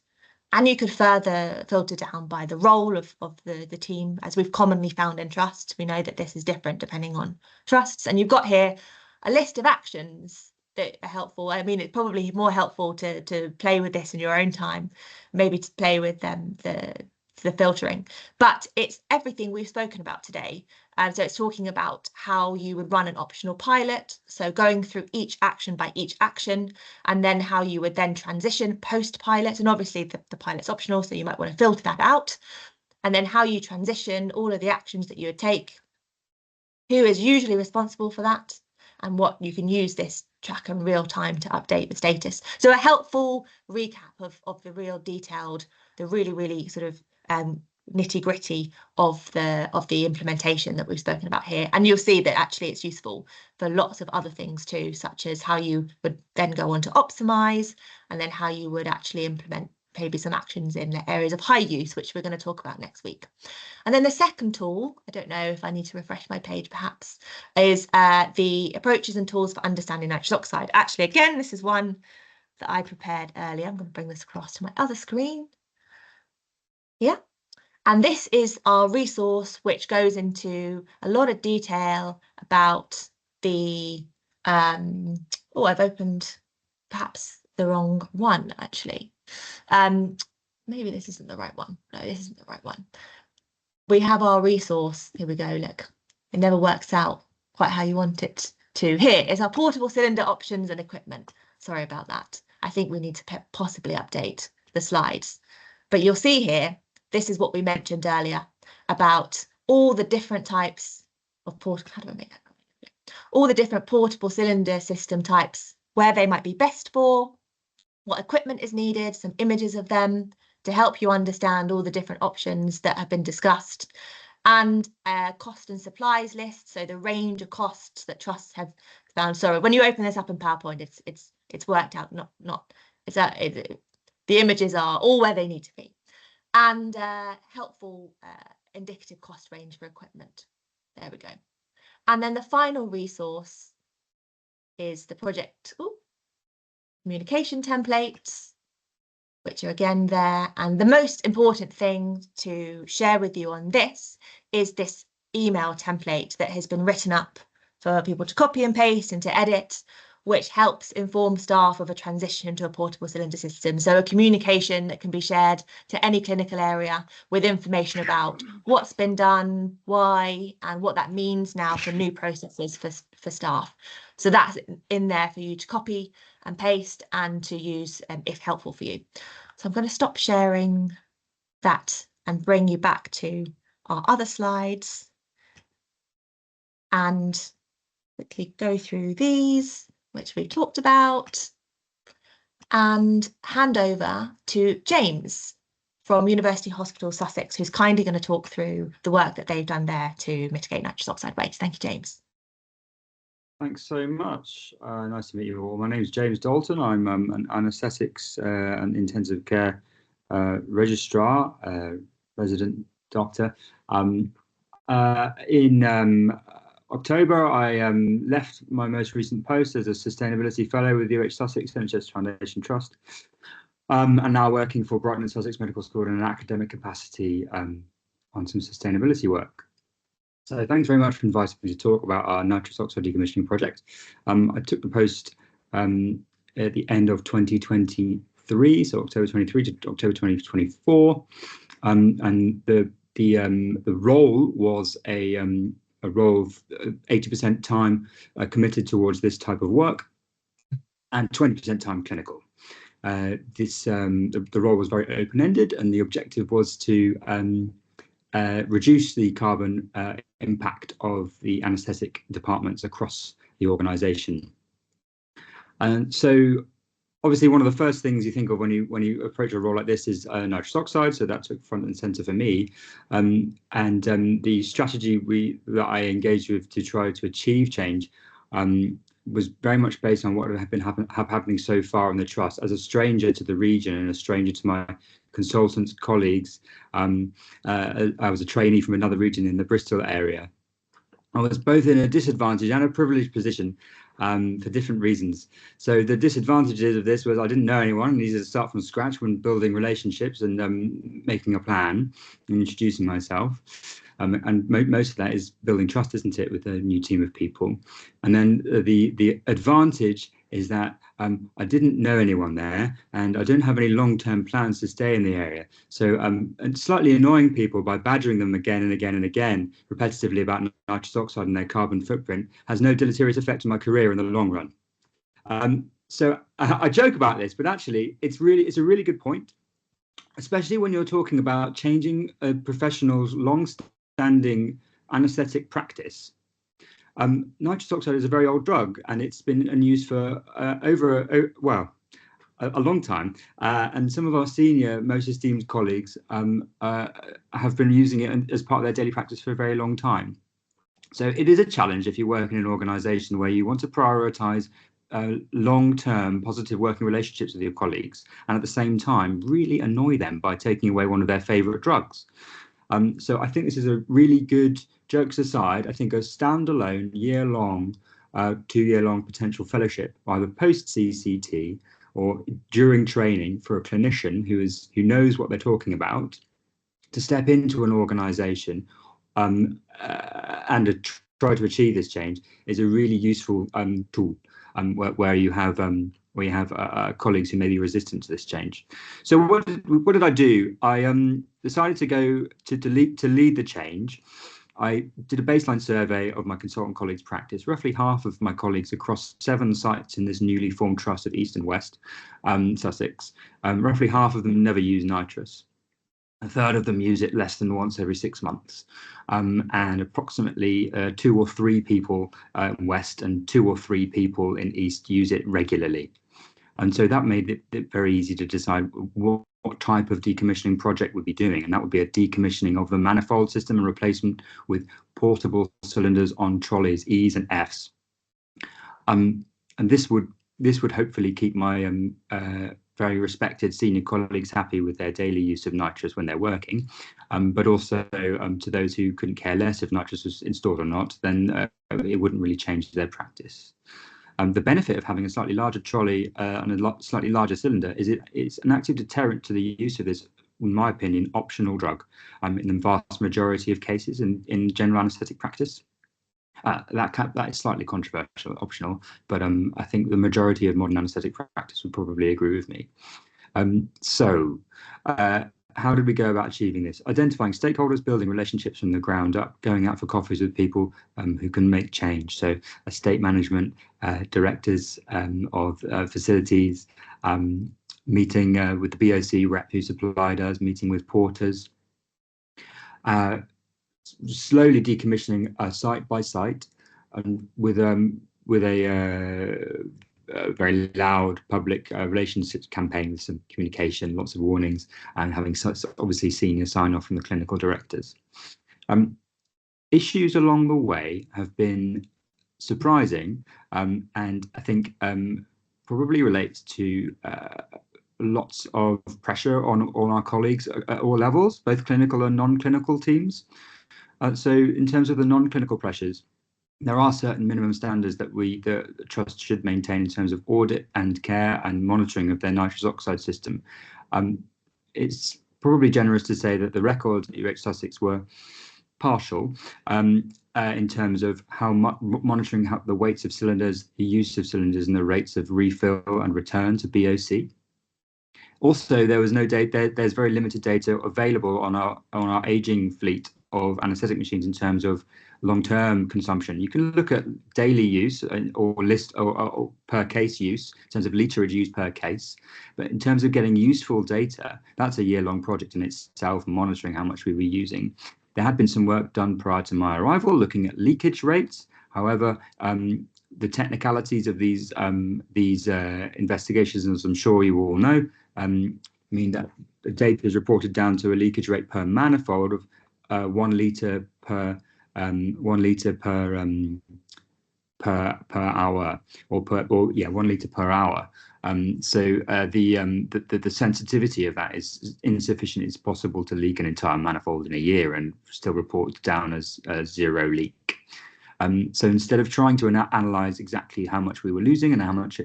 And you could further filter down by the role of the team, as we've commonly found in trusts. We know that this is different depending on trusts. And you've got here a list of actions that are helpful. I mean, it's probably more helpful to play with this in your own time, maybe to play with the filtering. But it's everything we've spoken about today. So it's talking about how you would run an optional pilot, so going through each action by each action, and then how you would then transition post-pilot. And obviously the pilot's optional, so you might want to filter that out. And then how you transition all of the actions that you would take, who is usually responsible for that, and what you can use this track in real time to update the status. So a helpful recap of the real detailed, the really sort of nitty gritty of the implementation that we've spoken about here. And you'll see that actually it's useful for lots of other things too, such as how you would then go on to optimize, and then how you would actually implement maybe some actions in the areas of high use, which we're going to talk about next week. And then the second tool, I don't know if I need to refresh my page perhaps, is the approaches and tools for understanding nitrous oxide. Actually, again, this is one that I prepared earlier. I'm going to bring this across to my other screen. Yeah. And this is our resource, which goes into a lot of detail about the, oh, I've opened perhaps the wrong one, actually. maybe this isn't the right one. No, this isn't the right one. We have our resource. Here we go. Look, it never works out quite how you want it to. Here is our portable cylinder options and equipment. Sorry about that. I think we need to possibly update the slides. But you'll see here, this is what we mentioned earlier about all the different types of portable, how do I make that? All the different portable cylinder system types, where they might be best for, what equipment is needed, some images of them to help you understand all the different options that have been discussed, and a cost and supplies list, so the range of costs that trusts have found. Sorry, when you open this up in PowerPoint, it's worked out, the images are all where they need to be, and helpful indicative cost range for equipment. There we go. And then the final resource is the project communication templates, which are again there. And the most important thing to share with you on this is this email template that has been written up for people to copy and paste and to edit, which helps inform staff of a transition to a portable cylinder system. So a communication that can be shared to any clinical area with information about what's been done, why, and what that means now for new processes for staff. So that's in there for you to copy and paste and to use if helpful for you. So I'm going to stop sharing that and bring you back to our other slides and quickly go through these, which we talked about, and hand over to James from University Hospital Sussex, who's kindly going to talk through the work that they've done there to mitigate nitrous oxide waste. Thank you, James. Thanks so much. Nice to meet you all. My name is James Dalton. I'm an anaesthetics and intensive care registrar, resident doctor. In October, I left my most recent post as a sustainability fellow with UH Sussex NHS Foundation Trust, and now working for Brighton and Sussex Medical School in an academic capacity on some sustainability work. So thanks very much for inviting me to talk about our nitrous oxide decommissioning project. I took the post at the end of 2023, so October 23 to October 2024, and the role was a role of 80% time committed towards this type of work and 20% time clinical. The role was very open-ended, and the objective was to reduce the carbon impact of the anaesthetic departments across the organisation. And so obviously one of the first things you think of when you approach a role like this is nitrous oxide, so that took front and centre for me. The strategy that I engaged with to try to achieve change was very much based on what had been happening so far in the trust. As a stranger to the region and a stranger to my consultants, colleagues, I was a trainee from another region in the Bristol area. I was both in a disadvantaged and a privileged position for different reasons. So the disadvantages of this was I didn't know anyone, and needed to start from scratch when building relationships and making a plan and introducing myself. And most of that is building trust, isn't it, with a new team of people. And then the advantage is that I didn't know anyone there, and I don't have any long-term plans to stay in the area. So and slightly annoying people by badgering them again and again and again repetitively about nitrous oxide and their carbon footprint has no deleterious effect on my career in the long run. So I joke about this, but actually it's a really good point, especially when you're talking about changing a professional's long-standing anaesthetic practice. Nitrous oxide is a very old drug, and it's been in use for a long time. And some of our senior, most esteemed colleagues have been using it as part of their daily practice for a very long time. So it is a challenge if you work in an organisation where you want to prioritise long-term positive working relationships with your colleagues, and at the same time really annoy them by taking away one of their favourite drugs. So I think this is a really good, jokes aside, I think a standalone year-long, 2-year-long potential fellowship, either post-CCT or during training for a clinician who knows what they're talking about, to step into an organisation and try to achieve this change is a really useful tool, where you have we have colleagues who may be resistant to this change. So what did I do? I decided to go to lead the change. I did a baseline survey of my consultant colleagues' practice. Roughly half of my colleagues across 7 sites in this newly formed trust of East and West Sussex, roughly half of them never use nitrous. A third of them use it less than once every 6 months, and approximately 2 or 3 people in West and 2 or 3 people in East use it regularly. And so that made it very easy to decide what type of decommissioning project we'd be doing, and that would be a decommissioning of the manifold system and replacement with portable cylinders on trolleys, E's and F's. And this would hopefully keep my very respected senior colleagues happy with their daily use of nitrous when they're working, but also to those who couldn't care less if nitrous was installed or not, then it wouldn't really change their practice. The benefit of having a slightly larger trolley and a slightly larger cylinder is it's an active deterrent to the use of this, in my opinion, optional drug in the vast majority of cases in general anaesthetic practice. That is slightly controversial, optional, but I think the majority of modern anaesthetic practice would probably agree with me. How did we go about achieving this? Identifying stakeholders, building relationships from the ground up, going out for coffees with people who can make change. So estate management, directors of facilities, meeting with the BOC rep who supplied us, meeting with porters, slowly decommissioning site by site, and with a very loud public relations campaign with some communication, lots of warnings, and having obviously senior sign-off from the clinical directors. Issues along the way have been surprising, and I think probably relates to lots of pressure on all our colleagues at all levels, both clinical and non-clinical teams. So in terms of the non-clinical pressures, there are certain minimum standards that the trust should maintain in terms of audit and care and monitoring of their nitrous oxide system. It's probably generous to say that the records at UH Sussex were partial in terms of how much monitoring the weights of cylinders, the use of cylinders, and the rates of refill and return to BOC. Also, there was no data. There's very limited data available on our aging fleet of anaesthetic machines in terms of long-term consumption. You can look at daily use or per case use in terms of literage used per case, but in terms of getting useful data, that's a year-long project in itself, monitoring how much we were using. There had been some work done prior to my arrival looking at leakage rates. However, the technicalities of these investigations, as I'm sure you all know, mean that the data is reported down to a leakage rate per manifold of 1 litre per hour, or 1 litre per hour. So the sensitivity of that is insufficient. It's possible to leak an entire manifold in a year and still report down as a 0 leak. So instead of trying to analyze exactly how much we were losing and how much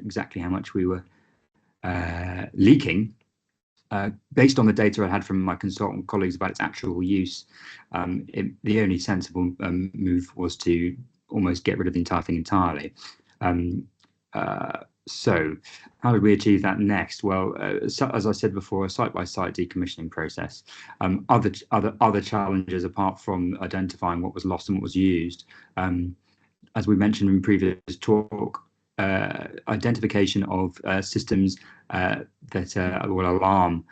we were leaking, based on the data I had from my consultant colleagues about its actual use, the only sensible move was to almost get rid of the entire thing entirely. So how did we achieve that next? Well, as I said before, a site-by-site decommissioning process. Other challenges apart from identifying what was lost and what was used, as we mentioned in previous talk, identification of systems that will alarm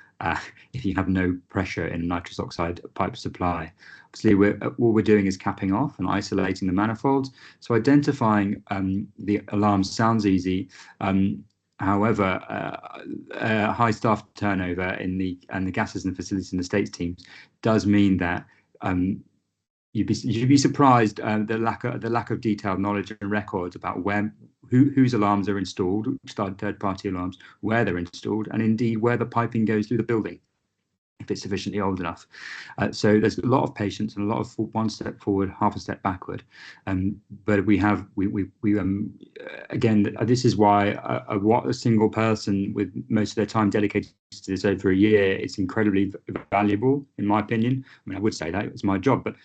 if you have no pressure in nitrous oxide pipe supply. Obviously, what we're doing is capping off and isolating the manifolds. So identifying the alarm sounds easy. However, high staff turnover and the gases and facilities and estates teams does mean that you'd be surprised the lack of detailed knowledge and records about whose alarms are installed, which third-party alarms, where they're installed, and indeed where the piping goes through the building, if it's sufficiently old enough. So there's a lot of patience and a lot of one step forward, half a step backward. But again, this is why a single person with most of their time dedicated to this over a year, it's incredibly valuable, in my opinion. I mean, I would say that it's my job, but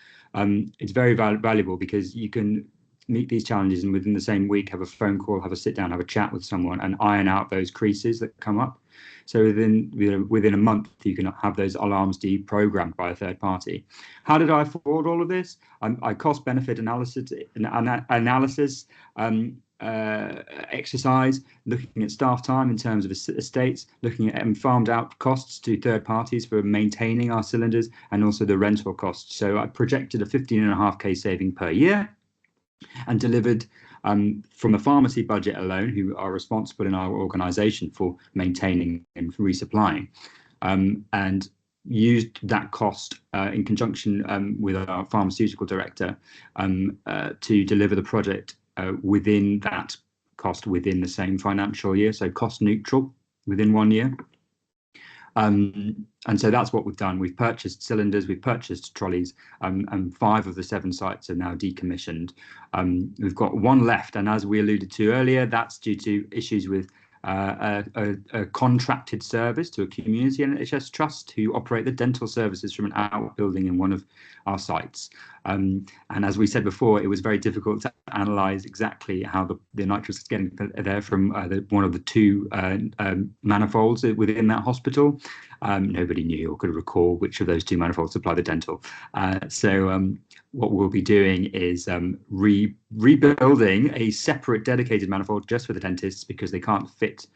it's very valuable because you can meet these challenges and within the same week have a phone call, have a sit down, have a chat with someone and iron out those creases that come up. So within a month, you can have those alarms deprogrammed by a third party. How did I afford all of this? I cost benefit analysis exercise, looking at staff time in terms of estates, looking at farmed out costs to third parties for maintaining our cylinders, and also the rental costs. So I projected a 15.5k saving per year and delivered from the pharmacy budget alone, who are responsible in our organisation for maintaining and resupplying, and used that cost in conjunction with our pharmaceutical director to deliver the project within that cost within the same financial year, so cost neutral within 1 year. And so that's what we've done. We've purchased cylinders, we've purchased trolleys, and 5 of the 7 sites are now decommissioned. We've got 1 left, and as we alluded to earlier, that's due to issues with a contracted service to a community NHS trust who operate the dental services from an outbuilding in one of our sites. And as we said before, it was very difficult to analyse exactly how the nitrous is getting there from one of the 2 manifolds within that hospital. Nobody knew or could recall which of those 2 manifolds supply the dental. So what we'll be doing is rebuilding a separate dedicated manifold just for the dentists, because they can't fit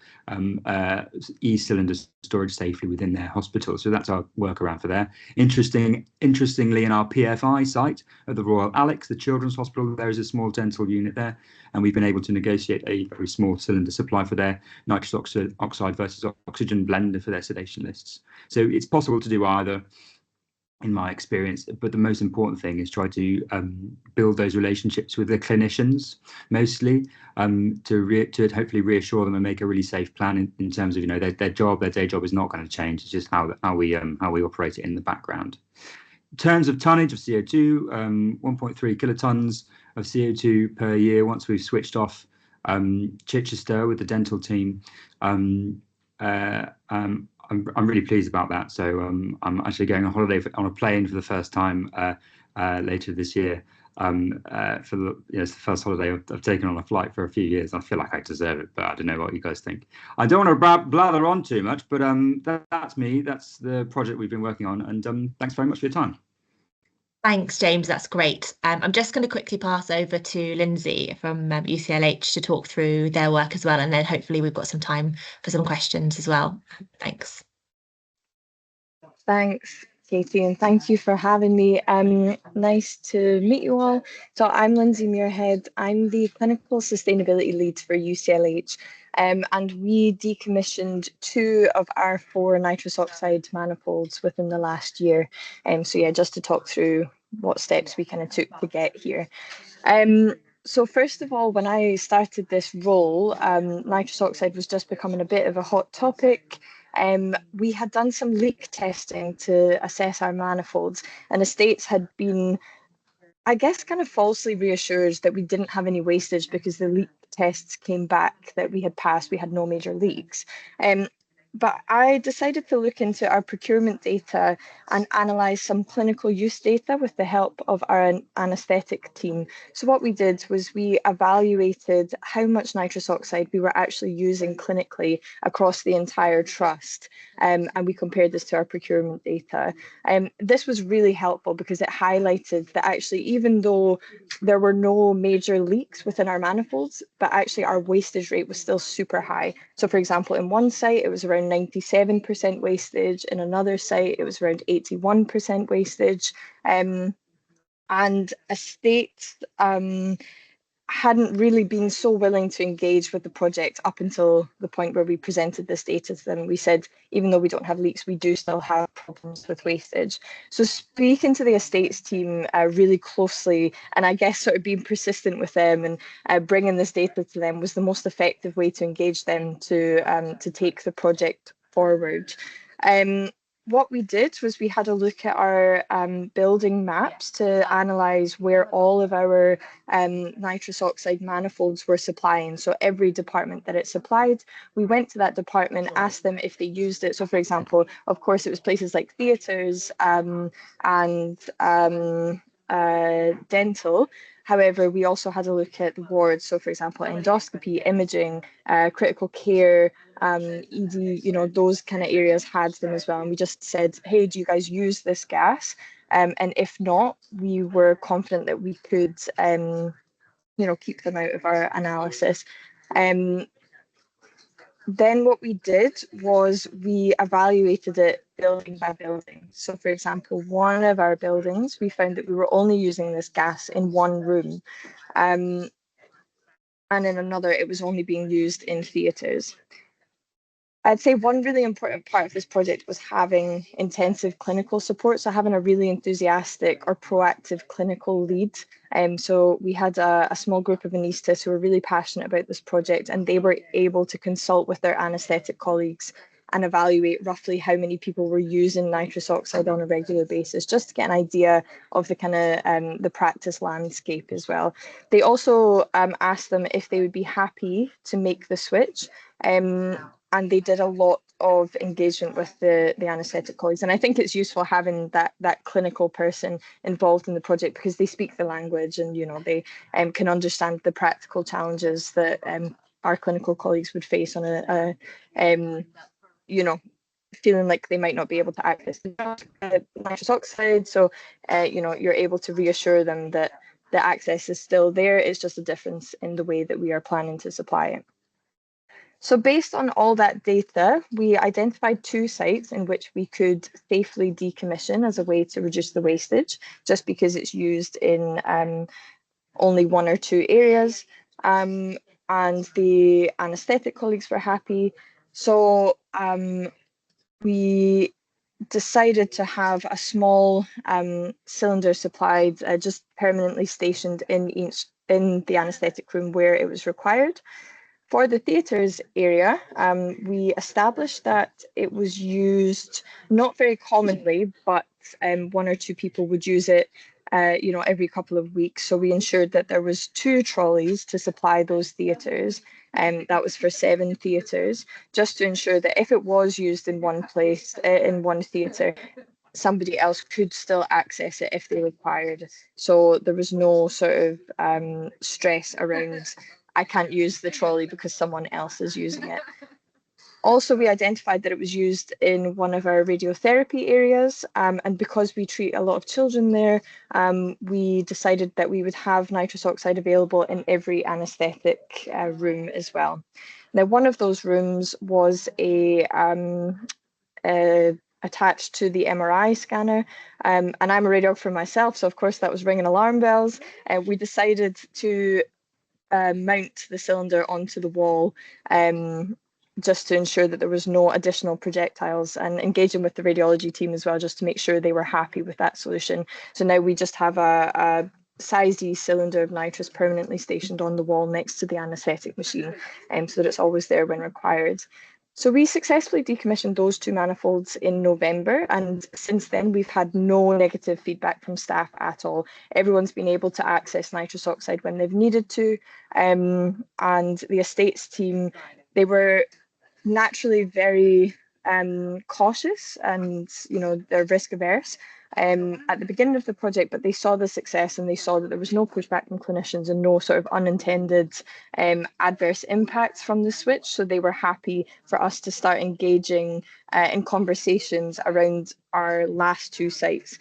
e-cylinder storage safely within their hospital. So that's our workaround for there. Interestingly, in our PFI site at the Royal Alex, the Children's Hospital, there is a small dental unit there, and we've been able to negotiate a very small cylinder supply for their nitrous oxide versus oxygen blend for their sedation lists. So it's possible to do either, in my experience, but the most important thing is try to build those relationships with the clinicians, mostly, to hopefully reassure them and make a really safe plan in terms of, their day job is not going to change. It's just how we operate it in the background. In terms of tonnage of CO2, 1.3 kilotons of CO2 per year once we've switched off Chichester with the dental team. I'm really pleased about that. So I'm actually going on holiday on a plane for the first time later this year. It's the first holiday I've taken on a flight for a few years. I feel like I deserve it, but I don't know what you guys think. I don't want to blather on too much, but that's me. That's the project we've been working on. And thanks very much for your time. Thanks, James. That's great. I'm just going to quickly pass over to Lindsay from UCLH to talk through their work as well, and then hopefully we've got some time for some questions as well. Thanks. Thanks, Katie, and thank you for having me. Nice to meet you all. So I'm Lindsay Muirhead. I'm the Clinical Sustainability Lead for UCLH, and we decommissioned 2 of our 4 nitrous oxide manifolds within the last year. So yeah, just to talk through what steps we kind of took to get here. So first of all, when I started this role, nitrous oxide was just becoming a bit of a hot topic. We had done some leak testing to assess our manifolds, and estates had been, I guess, kind of falsely reassured that we didn't have any wastage because the leak tests came back that we had passed, we had no major leaks. But I decided to look into our procurement data and analyse some clinical use data with the help of our anaesthetic team. So what we did was we evaluated how much nitrous oxide we were actually using clinically across the entire trust, and we compared this to our procurement data. This was really helpful because it highlighted that actually, even though there were no major leaks within our manifolds, but actually our wastage rate was still super high. So for example, in one site, it was around 97% wastage. In another site, it was around 81% wastage. And estates hadn't really been so willing to engage with the project up until the point where we presented this data to them. We said, even though we don't have leaks, we do still have problems with wastage. So speaking to the estates team really closely, and I guess sort of being persistent with them and bringing this data to them was the most effective way to engage them to take the project forward. What we did was we had a look at our building maps to analyse where all of our nitrous oxide manifolds were supplying. So every department that it supplied, we went to that department, asked them if they used it. So for example, of course, it was places like theatres and dental. However, we also had a look at the wards. So, for example, endoscopy, imaging, critical care, ED, you know, those kind of areas had them as well. And we just said, hey, do you guys use this gas? And if not, we were confident that we could, you know, keep them out of our analysis. Then what we did was we evaluated it building by building. So, for example, one of our buildings, we found that we were only using this gas in one room. And in another, it was only being used in theatres. I'd say one really important part of this project was having intensive clinical support, so having a really enthusiastic or proactive clinical lead. So we had a small group of anaesthetists who were really passionate about this project, and they were able to consult with their anaesthetic colleagues and evaluate roughly how many people were using nitrous oxide on a regular basis, just to get an idea of the kind of the practice landscape as well. They also asked them if they would be happy to make the switch. And they did a lot of engagement with the anaesthetic colleagues. And I think it's useful having that clinical person involved in the project, because they speak the language and, you know, they can understand the practical challenges that our clinical colleagues would face on you know, feeling like they might not be able to access nitrous oxide. So, you know, you're able to reassure them that the access is still there. It's just a difference in the way that we are planning to supply it. So based on all that data, we identified 2 sites in which we could safely decommission as a way to reduce the wastage, just because it's used in only 1 or 2 areas. And the anaesthetic colleagues were happy. So we decided to have a small cylinder supplied, just permanently stationed in the anaesthetic room where it was required. For the theatres area, we established that it was used not very commonly, but 1 or 2 people would use it, you know, every couple of weeks. So we ensured that there was 2 trolleys to supply those theatres, and that was for 7 theatres, just to ensure that if it was used in one place, in one theatre, somebody else could still access it if they required. So there was no sort of stress around, I can't use the trolley because someone else is using it. Also, we identified that it was used in one of our radiotherapy areas, and because we treat a lot of children there, we decided that we would have nitrous oxide available in every anaesthetic room as well. Now, one of those rooms was attached to the MRI scanner, and I'm a radiographer myself, so of course that was ringing alarm bells. We decided to mount the cylinder onto the wall, just to ensure that there was no additional projectiles, and engaging with the radiology team as well, just to make sure they were happy with that solution. So now we just have a size E cylinder of nitrous permanently stationed on the wall next to the anaesthetic machine, so that it's always there when required. So we successfully decommissioned those 2 manifolds in November, and since then we've had no negative feedback from staff at all. Everyone's been able to access nitrous oxide when they've needed to, and the estates team, they were naturally very cautious, and, you know, they're risk averse at the beginning of the project, but they saw the success and they saw that there was no pushback from clinicians and no sort of unintended adverse impacts from the switch. So they were happy for us to start engaging in conversations around our last 2 sites.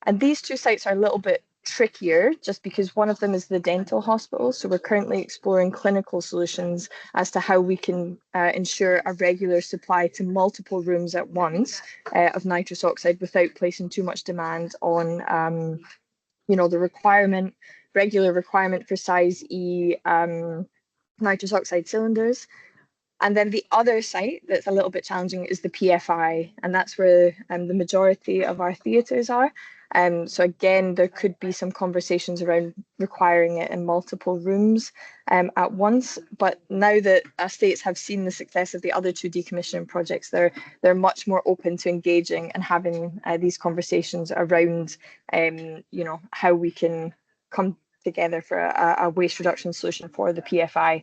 And these 2 sites are a little bit trickier, just because one of them is the dental hospital. So we're currently exploring clinical solutions as to how we can ensure a regular supply to multiple rooms at once of nitrous oxide without placing too much demand on, you know, the regular requirement for size E nitrous oxide cylinders. And then the other site that's a little bit challenging is the PFI, and that's where the majority of our theatres are. So again, there could be some conversations around requiring it in multiple rooms at once. But now that estates have seen the success of the other 2 decommissioning projects, they're much more open to engaging and having these conversations around, you know, how we can come together for a waste reduction solution for the PFI.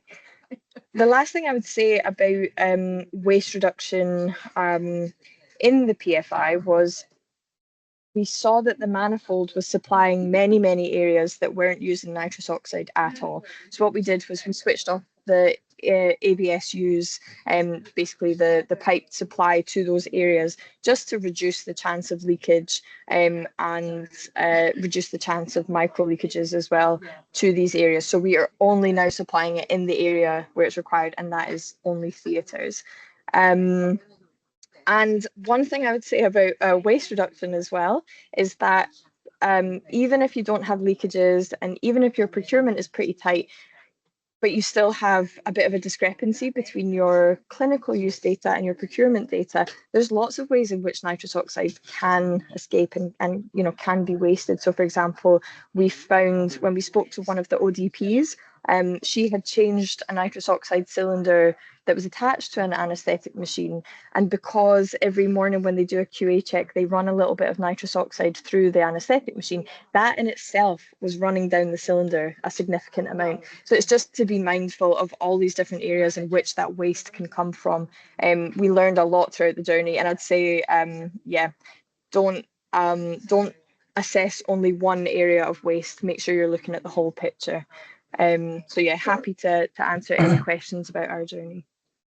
The last thing I would say about waste reduction in the PFI was we saw that the manifold was supplying many areas that weren't using nitrous oxide at all. So what we did was we switched off the ABSUs, basically the piped supply to those areas, just to reduce the chance of leakage and reduce the chance of micro leakages as well to these areas. So we are only now supplying it in the area where it's required, and that is only theatres. And one thing I would say about waste reduction as well is that even if you don't have leakages and even if your procurement is pretty tight, but you still have a bit of a discrepancy between your clinical use data and your procurement data, there's lots of ways in which nitrous oxide can escape and can be wasted. So for example, we found when we spoke to one of the ODPs, she had changed a nitrous oxide cylinder that was attached to an anaesthetic machine. And because every morning when they do a QA check, they run a little bit of nitrous oxide through the anaesthetic machine, that in itself was running down the cylinder a significant amount. So it's just to be mindful of all these different areas in which that waste can come from. We learned a lot throughout the journey, and I'd say, don't assess only one area of waste. Make sure you're looking at the whole picture. So yeah, happy to answer any questions about our journey.